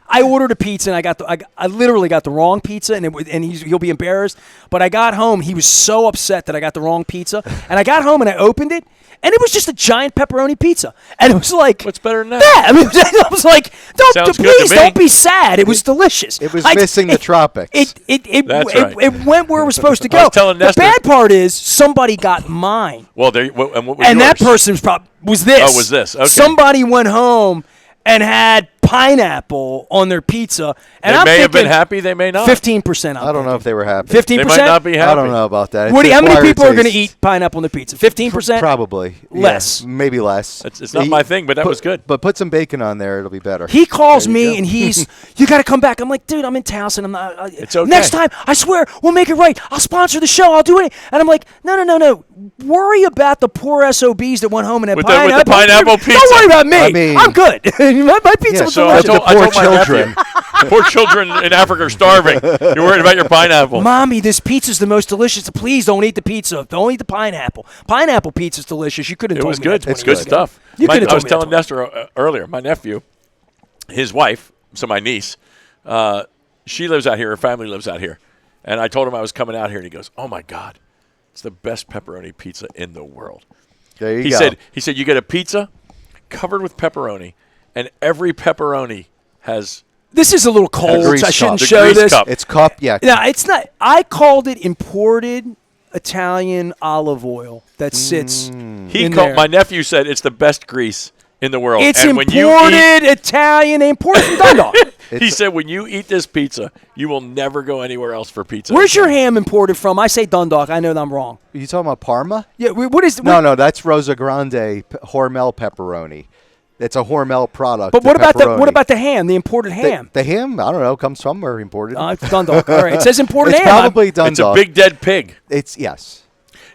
Speaker 1: I ordered a pizza, and I literally got the wrong pizza, and he'll be embarrassed. But I got home. He was so upset that I got the wrong pizza. And I got home, and I opened it, and it was just a giant pepperoni pizza. And it was like,
Speaker 3: What's better than that?
Speaker 1: Yeah, I mean, I was like,
Speaker 3: Sounds good
Speaker 1: please
Speaker 3: to me.
Speaker 1: don't be sad. It was delicious.
Speaker 2: It was missing the tropics.
Speaker 3: That's right.
Speaker 1: It went where it was supposed to
Speaker 3: I
Speaker 1: go.
Speaker 3: was telling
Speaker 1: The
Speaker 3: Nestor-
Speaker 1: bad part is somebody got mine.
Speaker 3: Well, and what was
Speaker 1: And that
Speaker 3: yours?
Speaker 1: person was this.
Speaker 3: Oh, was this? Okay.
Speaker 1: Somebody went home and had pineapple on their pizza. And
Speaker 3: They
Speaker 1: I'm
Speaker 3: may have been
Speaker 1: thinking
Speaker 3: happy. They may not.
Speaker 1: 15%.
Speaker 2: I don't know if they were happy.
Speaker 1: 15%?
Speaker 3: They might not be happy.
Speaker 2: I don't know about that.
Speaker 1: Woody,
Speaker 2: It's
Speaker 1: how many
Speaker 2: acquired
Speaker 1: people are going to
Speaker 2: taste.
Speaker 1: eat pineapple on their pizza? 15%?
Speaker 2: Probably.
Speaker 1: Less.
Speaker 2: Yeah, maybe less.
Speaker 3: It's not my thing, but that was good.
Speaker 2: But put some bacon on there. It'll be better.
Speaker 1: He calls
Speaker 2: There you
Speaker 1: me
Speaker 2: go.
Speaker 1: and he's, you got to come back. I'm like, dude, I'm in Towson. I'm not.
Speaker 3: It's okay.
Speaker 1: Next time, I swear, we'll make it right. I'll sponsor the show. I'll do it. And I'm like, no. Worry about the poor SOBs that went home and had
Speaker 3: With
Speaker 1: pineapple.
Speaker 3: the pineapple pizza.
Speaker 1: Don't worry about me.
Speaker 2: I mean-
Speaker 1: I'm good. my pizza
Speaker 2: Yeah,
Speaker 1: was
Speaker 3: So I
Speaker 1: delicious.
Speaker 3: told,
Speaker 2: The poor
Speaker 3: I told my
Speaker 2: children.
Speaker 3: nephew, poor children in Africa are starving. You're worried about your pineapple.
Speaker 1: Mommy, this pizza's the most delicious. Please don't eat the pizza. Don't eat the pineapple. Pineapple pizza's delicious. You could have
Speaker 3: It
Speaker 1: told
Speaker 3: was
Speaker 1: me
Speaker 3: good.
Speaker 1: that 20
Speaker 3: It's good
Speaker 1: years ago.
Speaker 3: stuff.
Speaker 1: You could have
Speaker 3: I
Speaker 1: told
Speaker 3: was
Speaker 1: me
Speaker 3: telling
Speaker 1: that
Speaker 3: Nestor earlier, my nephew, his wife, so my niece, she lives out here. Her family lives out here. And I told him I was coming out here, and he goes, oh, my God, it's the best pepperoni pizza in the world.
Speaker 2: There you
Speaker 3: He
Speaker 2: go.
Speaker 3: said, you get a pizza covered with pepperoni, and every pepperoni has
Speaker 1: This is a little cold.
Speaker 2: grease
Speaker 1: I shouldn't
Speaker 2: cup.
Speaker 3: The
Speaker 1: show
Speaker 3: grease
Speaker 1: this.
Speaker 3: cup.
Speaker 2: It's cup, yeah.
Speaker 1: No, it's not. I called it imported Italian olive oil that sits
Speaker 3: He
Speaker 1: in
Speaker 3: called,
Speaker 1: there.
Speaker 3: my nephew said it's the best grease in the world.
Speaker 1: It's
Speaker 3: and when you
Speaker 1: imported Italian. They import it from Dundalk.
Speaker 3: he said when you eat this pizza, you will never go anywhere else for pizza.
Speaker 1: Where's your ham imported from? I say Dundalk. I know that I'm wrong.
Speaker 2: Are you talking about Parma?
Speaker 1: Yeah. What is?
Speaker 2: No, that's Rosa Grande Hormel pepperoni. It's a Hormel product.
Speaker 1: But what about
Speaker 2: pepperoni.
Speaker 1: what about the ham? The imported ham?
Speaker 2: The ham? I don't know. Comes somewhere imported.
Speaker 1: It's Dundalk. All right. It says imported
Speaker 2: It's
Speaker 1: ham.
Speaker 2: probably
Speaker 3: It's a
Speaker 2: Dundalk.
Speaker 3: big dead pig.
Speaker 2: It's yes.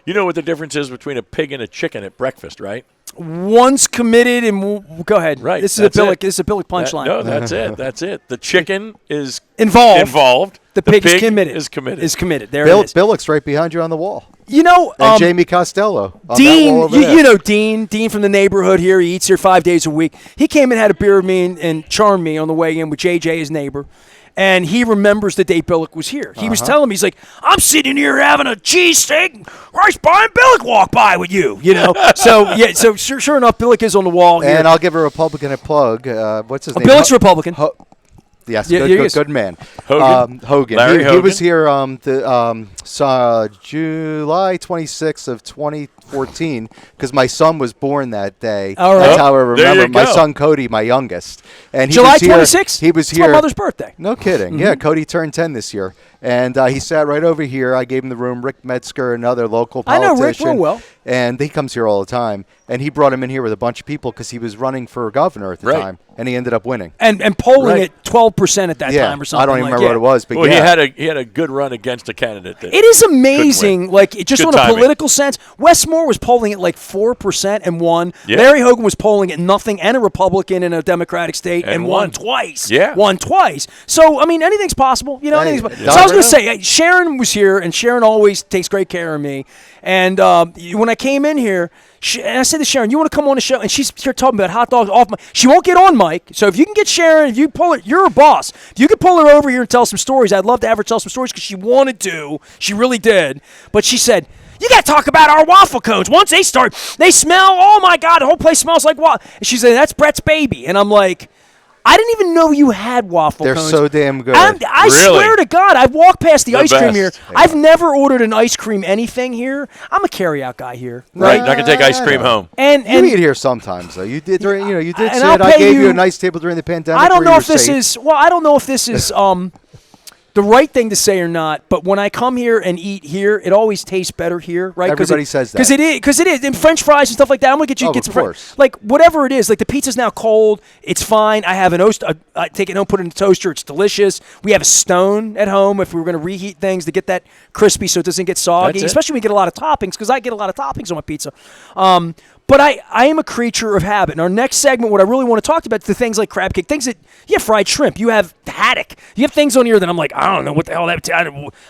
Speaker 3: You know what the difference is between a pig and a chicken at breakfast, right?
Speaker 1: One's committed and go ahead.
Speaker 3: Right.
Speaker 1: This is
Speaker 3: that's
Speaker 1: a Billick.
Speaker 3: it.
Speaker 1: This is a Billick punchline.
Speaker 3: No, that's it. That's it. The chicken is
Speaker 1: Involved. The pig is
Speaker 3: pig
Speaker 1: committed.
Speaker 3: Is committed.
Speaker 1: Is committed. There
Speaker 2: Bill,
Speaker 1: it is.
Speaker 2: Billick's right behind you on the wall.
Speaker 1: You know,
Speaker 2: And Jamie Costello. On that wall
Speaker 1: Dean,
Speaker 2: over there.
Speaker 1: you know Dean from the neighborhood here. He eats here 5 days a week. He came and had a beer with me and charmed me on the way in with JJ, his neighbor. And he remembers the day Billick was here. He was telling me, he's like, I'm sitting here having a cheesesteak. Right by and Billick walked by with you, you know. So sure enough, Billick is on the wall here.
Speaker 2: And I'll give a Republican a plug. What's his name?
Speaker 1: Billick's Republican.
Speaker 2: Yes,
Speaker 1: Yeah,
Speaker 2: good man.
Speaker 3: Hogan.
Speaker 2: Hogan.
Speaker 3: Larry
Speaker 2: He
Speaker 3: Hogan.
Speaker 2: was here July 26th of 14 because my son was born that day.
Speaker 1: All right.
Speaker 2: That's how I
Speaker 3: There
Speaker 2: remember.
Speaker 3: you
Speaker 2: My
Speaker 3: go.
Speaker 2: son Cody, my youngest, and he
Speaker 1: July
Speaker 2: was here.
Speaker 1: 26th?
Speaker 2: He was
Speaker 1: It's
Speaker 2: here.
Speaker 1: my mother's birthday.
Speaker 2: No kidding. Yeah, Cody turned 10 this year. And he sat right over here. I gave him the room. Rick Metzger, another local
Speaker 1: I
Speaker 2: politician.
Speaker 1: know Rick real well.
Speaker 2: And he comes here all the time. And he brought him in here with a bunch of people because he was running for governor at the time. And he ended up winning.
Speaker 1: And polling at 12% at that time or something.
Speaker 2: I don't even remember what it was. But
Speaker 3: Well,
Speaker 2: yeah.
Speaker 3: he had a good run against a candidate. That
Speaker 1: It is amazing, like just
Speaker 3: Good
Speaker 1: on a
Speaker 3: timing.
Speaker 1: political sense. Westmore was polling at like 4% and won.
Speaker 3: Yeah.
Speaker 1: Larry Hogan was polling at nothing, and a Republican in a Democratic state, and won
Speaker 3: won.
Speaker 1: twice.
Speaker 3: Yeah.
Speaker 1: Won twice. So I mean, anything's possible. You know,
Speaker 2: Hey,
Speaker 1: anything's
Speaker 2: you
Speaker 1: so I was
Speaker 2: never
Speaker 1: going to say, Sharon was here, and Sharon always takes great care of me. And when I came in here, and I said to Sharon, "You want to come on the show?" And she's here talking about hot dogs off. She won't get on mic. So if you can get Sharon, if you pull it, you're a boss. If you could pull her over here and tell some stories, I'd love to have her tell some stories because she wanted to. She really did. But she said, "You got to talk about our waffle cones. Once they start, they smell. Oh my God, the whole place smells like waffle." And she said, "That's Brett's baby." And I'm like, I didn't even know you had waffle
Speaker 2: They're
Speaker 1: cones.
Speaker 2: so damn good.
Speaker 1: I
Speaker 3: Really?
Speaker 1: swear to God, I've walked past the
Speaker 3: The
Speaker 1: ice cream
Speaker 3: best.
Speaker 1: here.
Speaker 2: Yeah.
Speaker 1: I've never ordered an ice cream anything here. I'm a carry-out guy here.
Speaker 3: Right, not gonna take ice cream home.
Speaker 1: And
Speaker 2: You eat here sometimes, though. You did during, you did
Speaker 1: And
Speaker 2: say
Speaker 1: I'll
Speaker 2: it. I
Speaker 1: pay
Speaker 2: gave you
Speaker 1: you-
Speaker 2: a nice table during the pandemic.
Speaker 1: I don't
Speaker 2: where
Speaker 1: know
Speaker 2: you
Speaker 1: if
Speaker 2: were
Speaker 1: this
Speaker 2: safe.
Speaker 1: is I don't know if this is the right thing to say or not, but when I come here and eat here, it always tastes better here, right?
Speaker 2: Everybody says that.
Speaker 1: Because it is. And French fries and stuff like that, I'm going to get
Speaker 2: Oh,
Speaker 1: get
Speaker 2: of
Speaker 1: some French.
Speaker 2: course.
Speaker 1: Like, whatever it is, like the pizza's now cold, it's fine. I have I take it home, put it in the toaster, it's delicious. We have a stone at home if we were going to reheat things to get that crispy so it doesn't get soggy,
Speaker 3: That's it.
Speaker 1: especially when we get a lot of toppings, because I get a lot of toppings on my pizza. But I am a creature of habit. In our next segment, what I really want to talk about is the things like crab cake, things that you have fried shrimp, you have haddock, you have things on here that I'm like, I don't know what the hell that.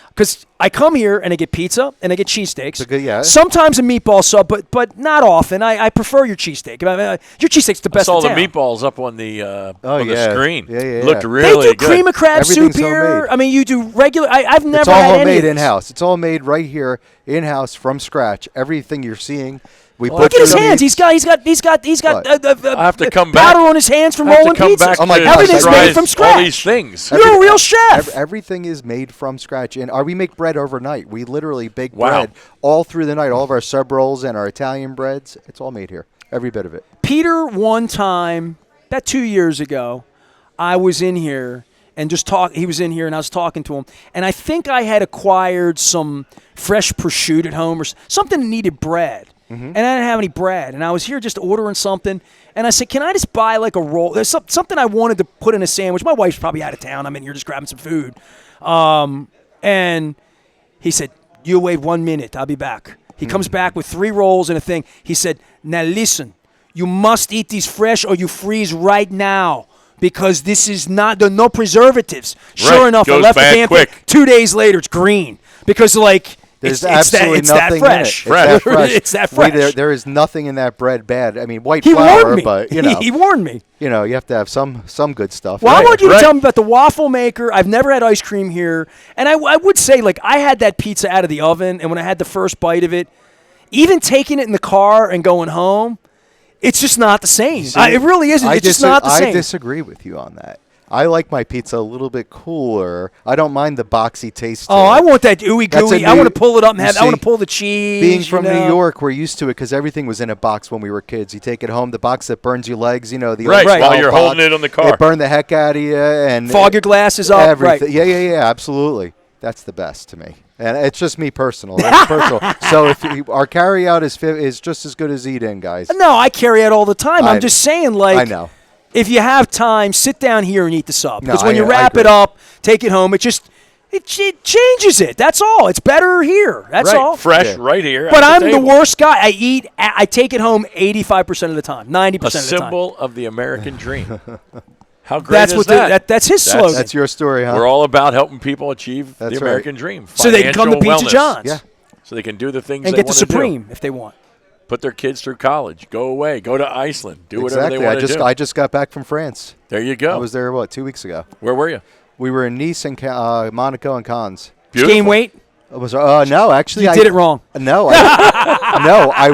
Speaker 1: Because I come here and I get pizza and I get cheesesteaks.
Speaker 2: Okay, yeah.
Speaker 1: Sometimes a meatball sub, but not often. I prefer your cheesesteak. Your cheesesteak's the
Speaker 3: I
Speaker 1: best.
Speaker 3: saw
Speaker 1: in
Speaker 3: the
Speaker 1: town.
Speaker 3: meatballs up on the on
Speaker 2: yeah.
Speaker 3: the screen.
Speaker 2: Yeah.
Speaker 3: Looked
Speaker 1: They
Speaker 3: really
Speaker 1: do
Speaker 3: good.
Speaker 1: cream of crab
Speaker 2: Everything's
Speaker 1: soup here.
Speaker 2: homemade.
Speaker 1: I mean, you do regular. I've never
Speaker 2: It's all
Speaker 1: had any
Speaker 2: homemade
Speaker 1: of this.
Speaker 2: in-house. It's all made right here in-house from scratch. Everything you're seeing, we
Speaker 3: Well,
Speaker 1: Look at his
Speaker 2: butcher the
Speaker 1: hands.
Speaker 2: meats.
Speaker 1: He's got
Speaker 2: What?
Speaker 3: I have to come
Speaker 1: powder
Speaker 3: back.
Speaker 1: on his hands from
Speaker 3: I have to
Speaker 1: rolling
Speaker 3: come
Speaker 1: pizzas.
Speaker 3: back
Speaker 2: Oh my
Speaker 3: to
Speaker 2: gosh,
Speaker 1: Everything's
Speaker 3: try
Speaker 1: made from
Speaker 3: all
Speaker 1: scratch.
Speaker 3: these things.
Speaker 1: You're a real chef.
Speaker 2: Everything is made from scratch, and we make bread overnight. We literally bake
Speaker 3: Wow.
Speaker 2: bread all through the night. All of our sub rolls and our Italian breads, it's all made here. Every bit of it.
Speaker 1: Peter, one time, about 2 years ago, I was in here and he was in here and I was talking to him, and I think I had acquired some fresh prosciutto at home or something that needed bread. And I didn't have any bread, and I was here just ordering something, and I said, "Can I just buy like a roll?" There's something I wanted to put in a sandwich. My wife's probably out of town. I'm in here just grabbing some food, and he said, "You wait 1 minute. I'll be back." He comes back with 3 rolls and a thing. He said, "Now listen, you must eat these fresh or you freeze right now." Because this is there are no preservatives. Sure
Speaker 3: Right.
Speaker 1: enough, I
Speaker 3: Goes
Speaker 1: left the
Speaker 3: bad
Speaker 1: damn
Speaker 3: quick.
Speaker 1: thing. 2 days later, it's green. Because
Speaker 2: There's
Speaker 1: it's
Speaker 2: absolutely
Speaker 1: that
Speaker 2: nothing
Speaker 1: fresh.
Speaker 2: in it. It's that fresh.
Speaker 1: It's that fresh.
Speaker 2: There is nothing in that bread bad. I mean, white
Speaker 1: He
Speaker 2: flour,
Speaker 1: warned me.
Speaker 2: but you know,
Speaker 1: He warned me.
Speaker 2: you have to have some good stuff.
Speaker 1: Well, I
Speaker 3: Right,
Speaker 1: want you to
Speaker 3: right.
Speaker 1: tell me about the waffle maker. I've never had ice cream here. And I would say, like, I had that pizza out of the oven, and when I had the first bite of it, even taking it in the car and going home, it's just not the same. It really isn't. It's just not the same.
Speaker 2: I disagree with you on that. I like my pizza a little bit cooler. I don't mind the boxy taste.
Speaker 1: Oh, I want that ooey
Speaker 2: That's a
Speaker 1: gooey. I
Speaker 2: new-
Speaker 1: want to pull it up and
Speaker 2: you
Speaker 1: have. I want
Speaker 2: see,
Speaker 1: to pull the cheese.
Speaker 2: Being from
Speaker 1: you know?
Speaker 2: New York, we're used to it because everything was in a box when we were kids. You take it home, the box that burns your legs, the
Speaker 3: Right,
Speaker 2: old
Speaker 3: while
Speaker 2: style
Speaker 3: you're
Speaker 2: box.
Speaker 3: holding it on the car.
Speaker 2: It burned the heck out of you and
Speaker 1: Fog your glasses up.
Speaker 2: everything.
Speaker 1: Right.
Speaker 2: Yeah, absolutely. That's the best to me, and it's just me personal. That's personal. So if our carry out is just as good as eat in, guys.
Speaker 1: No, I carry it all the time.
Speaker 2: I-
Speaker 1: I'm just saying, like,
Speaker 2: I know.
Speaker 1: if you have time, sit down here and eat the sub.
Speaker 2: No,
Speaker 1: Because when you
Speaker 2: I
Speaker 1: wrap it
Speaker 2: agree.
Speaker 1: up, take it home, it changes it. That's all. It's better here. That's
Speaker 3: right,
Speaker 1: all.
Speaker 3: fresh
Speaker 2: Yeah.
Speaker 3: right here.
Speaker 1: But
Speaker 3: at
Speaker 1: I'm the
Speaker 3: table.
Speaker 1: worst guy. I take it home 85% of the time, 90%
Speaker 3: A
Speaker 1: of the time.
Speaker 3: symbol of the American dream. How great is
Speaker 1: That's his slogan.
Speaker 2: That's your story, huh?
Speaker 3: We're all about helping people achieve
Speaker 2: That's
Speaker 3: the
Speaker 2: right.
Speaker 3: American dream.
Speaker 1: So they can come to
Speaker 3: Financial
Speaker 1: Pizza
Speaker 3: wellness.
Speaker 1: John's.
Speaker 2: Yeah.
Speaker 3: So they can do the things
Speaker 1: and
Speaker 3: they
Speaker 1: get the
Speaker 3: want to do.
Speaker 1: Supreme if they want.
Speaker 3: Put their kids through college. Go away. Go to Iceland. Do whatever
Speaker 2: Exactly.
Speaker 3: they want to do.
Speaker 2: I just got back from France.
Speaker 3: There you go.
Speaker 2: I was there 2 weeks ago.
Speaker 3: Where were you?
Speaker 2: We were in Nice and Monaco and Cannes.
Speaker 3: Beautiful.
Speaker 1: Gain weight?
Speaker 2: No, actually,
Speaker 1: You did it wrong.
Speaker 2: No, I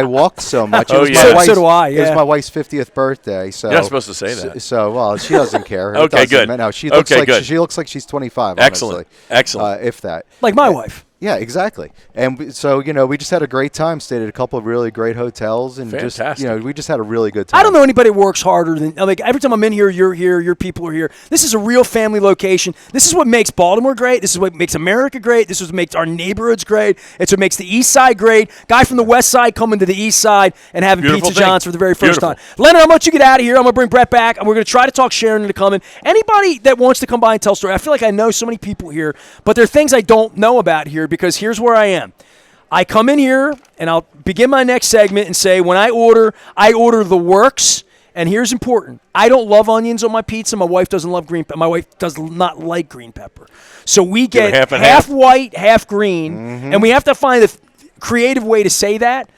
Speaker 2: walked so much.
Speaker 3: Oh,
Speaker 2: It was
Speaker 3: yeah.
Speaker 2: my
Speaker 3: So
Speaker 2: wife's,
Speaker 1: do I,
Speaker 2: It was
Speaker 1: yeah.
Speaker 2: my wife's 50th birthday. So
Speaker 3: You're not supposed to say that.
Speaker 2: So well, she doesn't care. It
Speaker 3: Okay,
Speaker 2: doesn't
Speaker 3: good.
Speaker 2: matter. No, she looks
Speaker 3: Okay,
Speaker 2: like
Speaker 3: good.
Speaker 2: she looks like she's 25.
Speaker 3: Excellent.
Speaker 2: Honestly.
Speaker 3: Excellent.
Speaker 2: If that.
Speaker 1: Like my wife.
Speaker 2: Yeah, exactly. And so, we just had a great time, stayed at a couple of really great hotels, and
Speaker 3: Fantastic.
Speaker 2: we just had a really good time.
Speaker 1: I don't know anybody that works harder than, like, every time I'm in here, you're here, your people are here. This is a real family location. This is what makes Baltimore great. This is what makes America great. This is what makes our neighborhoods great. It's what makes the East Side great. Guy from the West Side coming to the East Side and having
Speaker 3: Beautiful
Speaker 1: Pizza
Speaker 3: thing.
Speaker 1: John's for the very first
Speaker 3: Beautiful.
Speaker 1: time. Leonard, I'm going to let you get out of here. I'm going to bring Brett back, and we're going to try to talk Sharon into coming. Anybody that wants to come by and tell a story, I feel like I know so many people here, but there are things I don't know about here because here's where I am. I come in here, and I'll begin my next segment and say when I order the works. And here's important. I don't love onions on my pizza. My wife doesn't love green pepper. My wife does not like green pepper. So we get
Speaker 3: half and
Speaker 1: half
Speaker 3: half?
Speaker 1: white, half green, and we have to find a creative way to say that.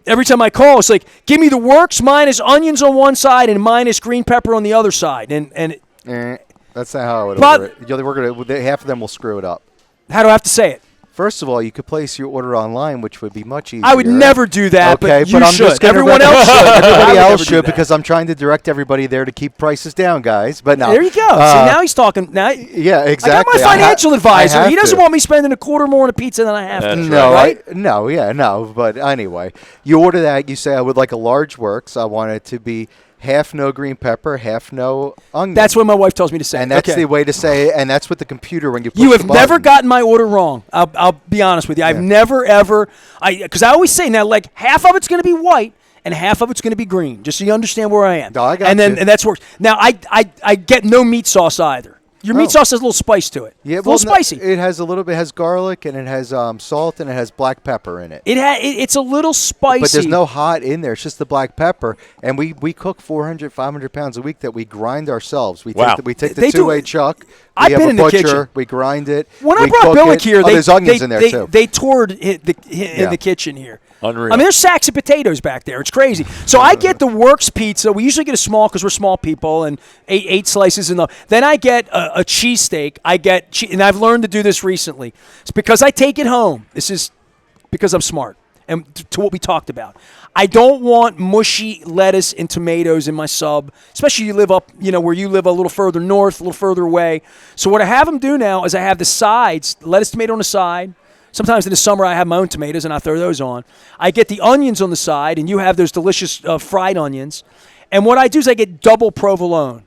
Speaker 1: Every time I call, it's like, give me the works minus onions on one side and minus green pepper on the other side. And
Speaker 2: That's not how I would
Speaker 1: But-
Speaker 2: order it. Half of them will screw it up.
Speaker 1: how do I have to say it?
Speaker 2: First of all, you could place your order online, which would be much easier.
Speaker 1: I would never do that,
Speaker 2: Okay,
Speaker 1: but you
Speaker 2: I'm
Speaker 1: should.
Speaker 2: just gonna
Speaker 1: Everyone else should. I
Speaker 2: Everybody
Speaker 1: would
Speaker 2: else
Speaker 1: never do
Speaker 2: should
Speaker 1: that.
Speaker 2: because I'm trying to direct everybody there to keep prices down, guys. But no.
Speaker 1: There you go. See, now he's talking. Now,
Speaker 2: Yeah,
Speaker 1: I got
Speaker 2: exactly.
Speaker 1: my financial advisor.
Speaker 2: have
Speaker 1: He doesn't
Speaker 2: to.
Speaker 1: want me spending a quarter more on a pizza than I have to.
Speaker 3: That's
Speaker 2: No,
Speaker 1: right?
Speaker 2: no. But anyway, you order that. You say, I would like a large works. I want it to be half no green pepper, half no onion.
Speaker 1: That's what my wife tells me to say.
Speaker 2: And that's
Speaker 1: okay.
Speaker 2: the way to say it. And that's what the computer, when you push
Speaker 1: You
Speaker 2: the
Speaker 1: have never
Speaker 2: button.
Speaker 1: gotten my order wrong. I'll be honest with you. I've never, ever, because I always say now, like, half of it's going to be white and half of it's going to be green, just so you understand where I am.
Speaker 2: No, I got
Speaker 1: and then
Speaker 2: you.
Speaker 1: and that's works. Now, I get no meat sauce either. Your meat sauce has a little spice to it.
Speaker 2: Yeah,
Speaker 1: It's a little spicy.
Speaker 2: It has a little bit. It has garlic and it has salt and it has black pepper in it.
Speaker 1: It's a little spicy.
Speaker 2: But there's no hot in there. It's just the black pepper. And we cook 400, 500 pounds a week that we grind ourselves. We
Speaker 3: Wow.
Speaker 2: take the
Speaker 1: They do-
Speaker 2: two-way chuck.
Speaker 1: I've
Speaker 2: We have
Speaker 1: been
Speaker 2: a
Speaker 1: in the
Speaker 2: butcher.
Speaker 1: kitchen.
Speaker 2: We grind it.
Speaker 1: When I
Speaker 2: we
Speaker 1: brought
Speaker 2: cook
Speaker 1: Billick
Speaker 2: it.
Speaker 1: here,
Speaker 2: there's onions in there too.
Speaker 1: They toured in the kitchen here.
Speaker 3: Unreal.
Speaker 1: I mean, there's sacks of potatoes back there. It's crazy. So I get the works pizza. We usually get a small because we're small people, and eight slices enough. Then I get a cheesesteak. And I've learned to do this recently. It's because I take it home. This is because I'm smart. And to what we talked about. I don't want mushy lettuce and tomatoes in my sub, especially you live up, where you live a little further north, a little further away. So what I have them do now is I have the sides, lettuce, tomato on the side. Sometimes in the summer I have my own tomatoes and I throw those on. I get the onions on the side, and you have those delicious fried onions. And what I do is I get double provolone.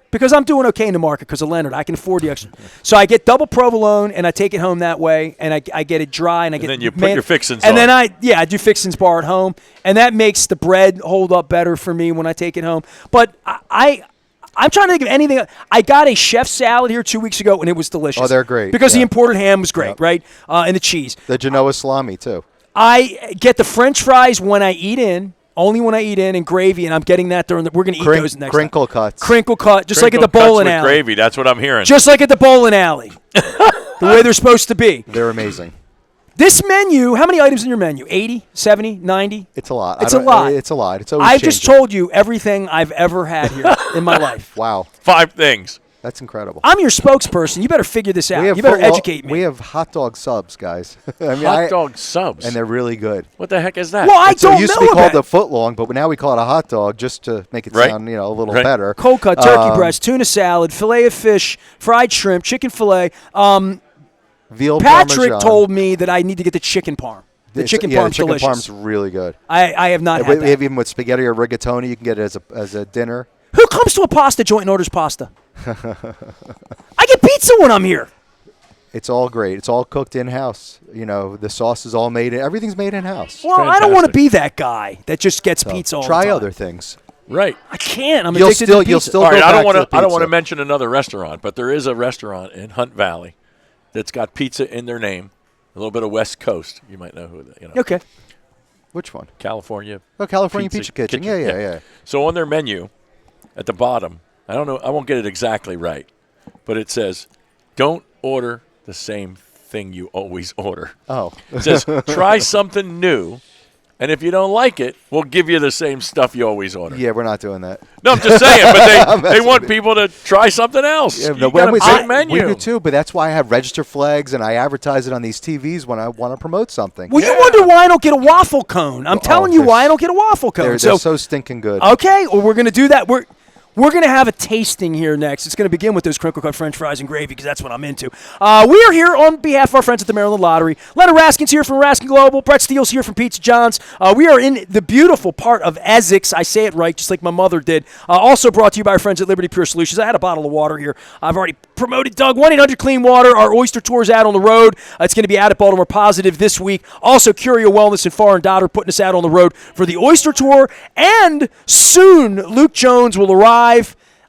Speaker 1: Because I'm doing okay in the market because of Leonard. I can afford the extra. So I get double provolone, and I take it home that way, and I get it dry. And
Speaker 3: then you put your fixins
Speaker 1: and
Speaker 3: on.
Speaker 1: then I do fixins bar at home, and that makes the bread hold up better for me when I take it home. But I'm trying to think of anything. I got a chef salad here 2 weeks ago, and it was delicious.
Speaker 2: Oh, they're great.
Speaker 1: Because the
Speaker 2: Yeah.
Speaker 1: imported ham was great, right? And the cheese.
Speaker 2: The Genoa salami too.
Speaker 1: I get the French fries when I eat in. Only when I eat in, and gravy, and I'm getting that during we're going to eat those next
Speaker 2: Crinkle
Speaker 1: time.
Speaker 2: cuts.
Speaker 1: Crinkle cut, just like at the
Speaker 3: Crinkle cuts
Speaker 1: bowling
Speaker 3: with
Speaker 1: alley.
Speaker 3: gravy. That's what I'm hearing.
Speaker 1: Just like at the bowling alley. The way they're supposed to be.
Speaker 2: They're amazing.
Speaker 1: This menu, how many items in your menu? 80, 70, 90?
Speaker 2: It's a lot.
Speaker 1: It's a lot.
Speaker 2: It's a lot. It's always
Speaker 1: I've just
Speaker 2: changing.
Speaker 1: told you everything I've ever had here in my life.
Speaker 2: Wow,
Speaker 3: 5 things.
Speaker 2: that's incredible.
Speaker 1: I'm your spokesperson. You better figure this out. You better educate me.
Speaker 2: We have hot dog subs, guys. I mean,
Speaker 3: Hot dog subs.
Speaker 2: and they're really good.
Speaker 3: What the heck is that?
Speaker 1: Well, I
Speaker 2: So it
Speaker 1: don't
Speaker 2: used
Speaker 1: know
Speaker 2: to be called
Speaker 1: about
Speaker 2: a foot long, but now we call it a hot dog just to make it
Speaker 3: Right.
Speaker 2: sound, a little
Speaker 3: Right.
Speaker 2: better.
Speaker 1: cold cut, turkey breast, tuna salad, filet of fish, fried shrimp, chicken filet.
Speaker 2: Veal
Speaker 1: Patrick
Speaker 2: Parmesan.
Speaker 1: told me that I need to get the chicken parm. The chicken parm's
Speaker 2: chicken
Speaker 1: delicious.
Speaker 2: parm's really good.
Speaker 1: I have not had
Speaker 2: We
Speaker 1: that.
Speaker 2: have even with spaghetti or rigatoni, you can get it as a dinner.
Speaker 1: Who comes to a pasta joint and orders pasta? I get pizza when I'm here.
Speaker 2: It's all great. It's all cooked in house. The sauce is all made. Everything's made in house.
Speaker 1: Well, I don't want to
Speaker 3: Fantastic.
Speaker 1: be that guy that just gets pizza all the
Speaker 2: Try
Speaker 1: time.
Speaker 2: other things.
Speaker 3: Right.
Speaker 1: I can't. I'm
Speaker 2: You'll
Speaker 1: addicted
Speaker 2: still-
Speaker 1: to pizza.
Speaker 2: you'll still-
Speaker 3: All right,
Speaker 2: go
Speaker 3: I don't
Speaker 2: back
Speaker 3: want
Speaker 2: to
Speaker 3: to.
Speaker 2: the
Speaker 3: I don't want to
Speaker 2: pizza.
Speaker 3: mention another restaurant, but there is a restaurant in Hunt Valley that's got pizza in their name. A little bit of West Coast. You might know who.
Speaker 1: Okay.
Speaker 2: Which one?
Speaker 3: California.
Speaker 2: Oh, California Pizza Kitchen. Yeah.
Speaker 3: So on their menu, at the bottom, I don't know. I won't get it exactly right, but it says, "Don't order the same thing you always order."
Speaker 2: Oh.
Speaker 3: It says, "Try something new." And if you don't like it, we'll give you the same stuff you always order.
Speaker 2: Yeah, we're not doing that.
Speaker 3: No, I'm just saying, but they want people to try something else.
Speaker 2: Yeah,
Speaker 3: You got a big menu.
Speaker 2: We do too, but that's why I have register flags and I advertise it on these TVs when I want to promote something.
Speaker 1: Well, you wonder why I don't get a waffle cone. I'm telling you
Speaker 2: they're
Speaker 1: why I don't get a waffle cone.
Speaker 2: They're so stinking good.
Speaker 1: Okay, well, we're going to do that. We're going to have a tasting here next. It's going to begin with those crinkle-cut French fries and gravy because that's what I'm into. We are here on behalf of our friends at the Maryland Lottery. Leonard Raskin's here from Raskin Global. Brett Steele's here from Pizza John's. We are in the beautiful part of Essex. I say it right, just like my mother did. Also brought to you by our friends at Liberty Pure Solutions. I had a bottle of water here. I've already promoted Doug. 1-800-CLEAN-WATER. Our oyster tour is out on the road. It's going to be out at Baltimore Positive this week. Also, Curio Wellness and Far and Dodd are putting us out on the road for the oyster tour. And soon, Luke Jones will arrive.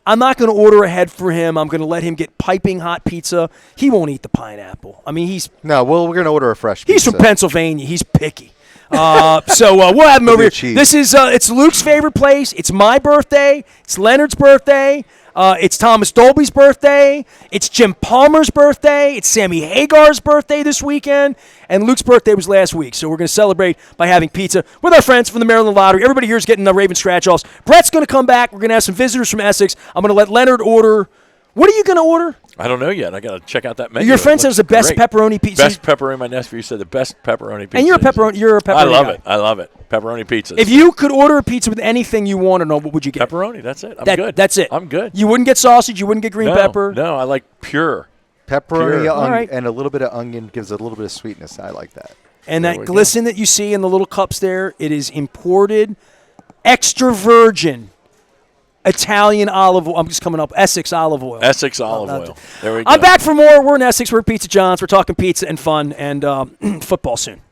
Speaker 1: I'm not going to order ahead for him. I'm going to let him get piping hot pizza. He won't eat the pineapple. I mean,
Speaker 2: we're going to order a fresh pizza.
Speaker 1: He's from Pennsylvania. He's picky. So we'll have him over here. This is it's Luke's favorite place. It's my birthday. It's Leonard's birthday. It's Thomas Dolby's birthday. It's Jim Palmer's birthday. It's Sammy Hagar's birthday this weekend. And Luke's birthday was last week. So we're going to celebrate by having pizza with our friends from the Maryland Lottery. Everybody here is getting Raven scratch-offs. Brett's going to come back. We're going to have some visitors from Essex. I'm going to let Leonard order. What are you going to order?
Speaker 3: I don't know yet. I got to check out that menu.
Speaker 1: Your friend says the best pepperoni pizza.
Speaker 3: Best pepperoni. My nephew said the best pepperoni pizza.
Speaker 1: And you're a pepperoni
Speaker 3: I love
Speaker 1: guy.
Speaker 3: it. I love it. Pepperoni pizza.
Speaker 1: If you could order a pizza with anything you want to know, what would you get?
Speaker 3: Pepperoni. That's it. I'm good.
Speaker 1: That's it.
Speaker 3: I'm good.
Speaker 1: You wouldn't get sausage. You wouldn't get green pepper.
Speaker 3: No, I like pure.
Speaker 2: Pepperoni and a little bit of onion gives a little bit of sweetness. I like that.
Speaker 1: And that glisten that you see in the little cups there, it is imported, extra virgin Italian olive oil. I'm just coming up. Essex olive oil.
Speaker 3: Essex olive oil. There we go.
Speaker 1: I'm back for more. We're in Essex. We're at Pizza John's. We're talking pizza and fun and football soon.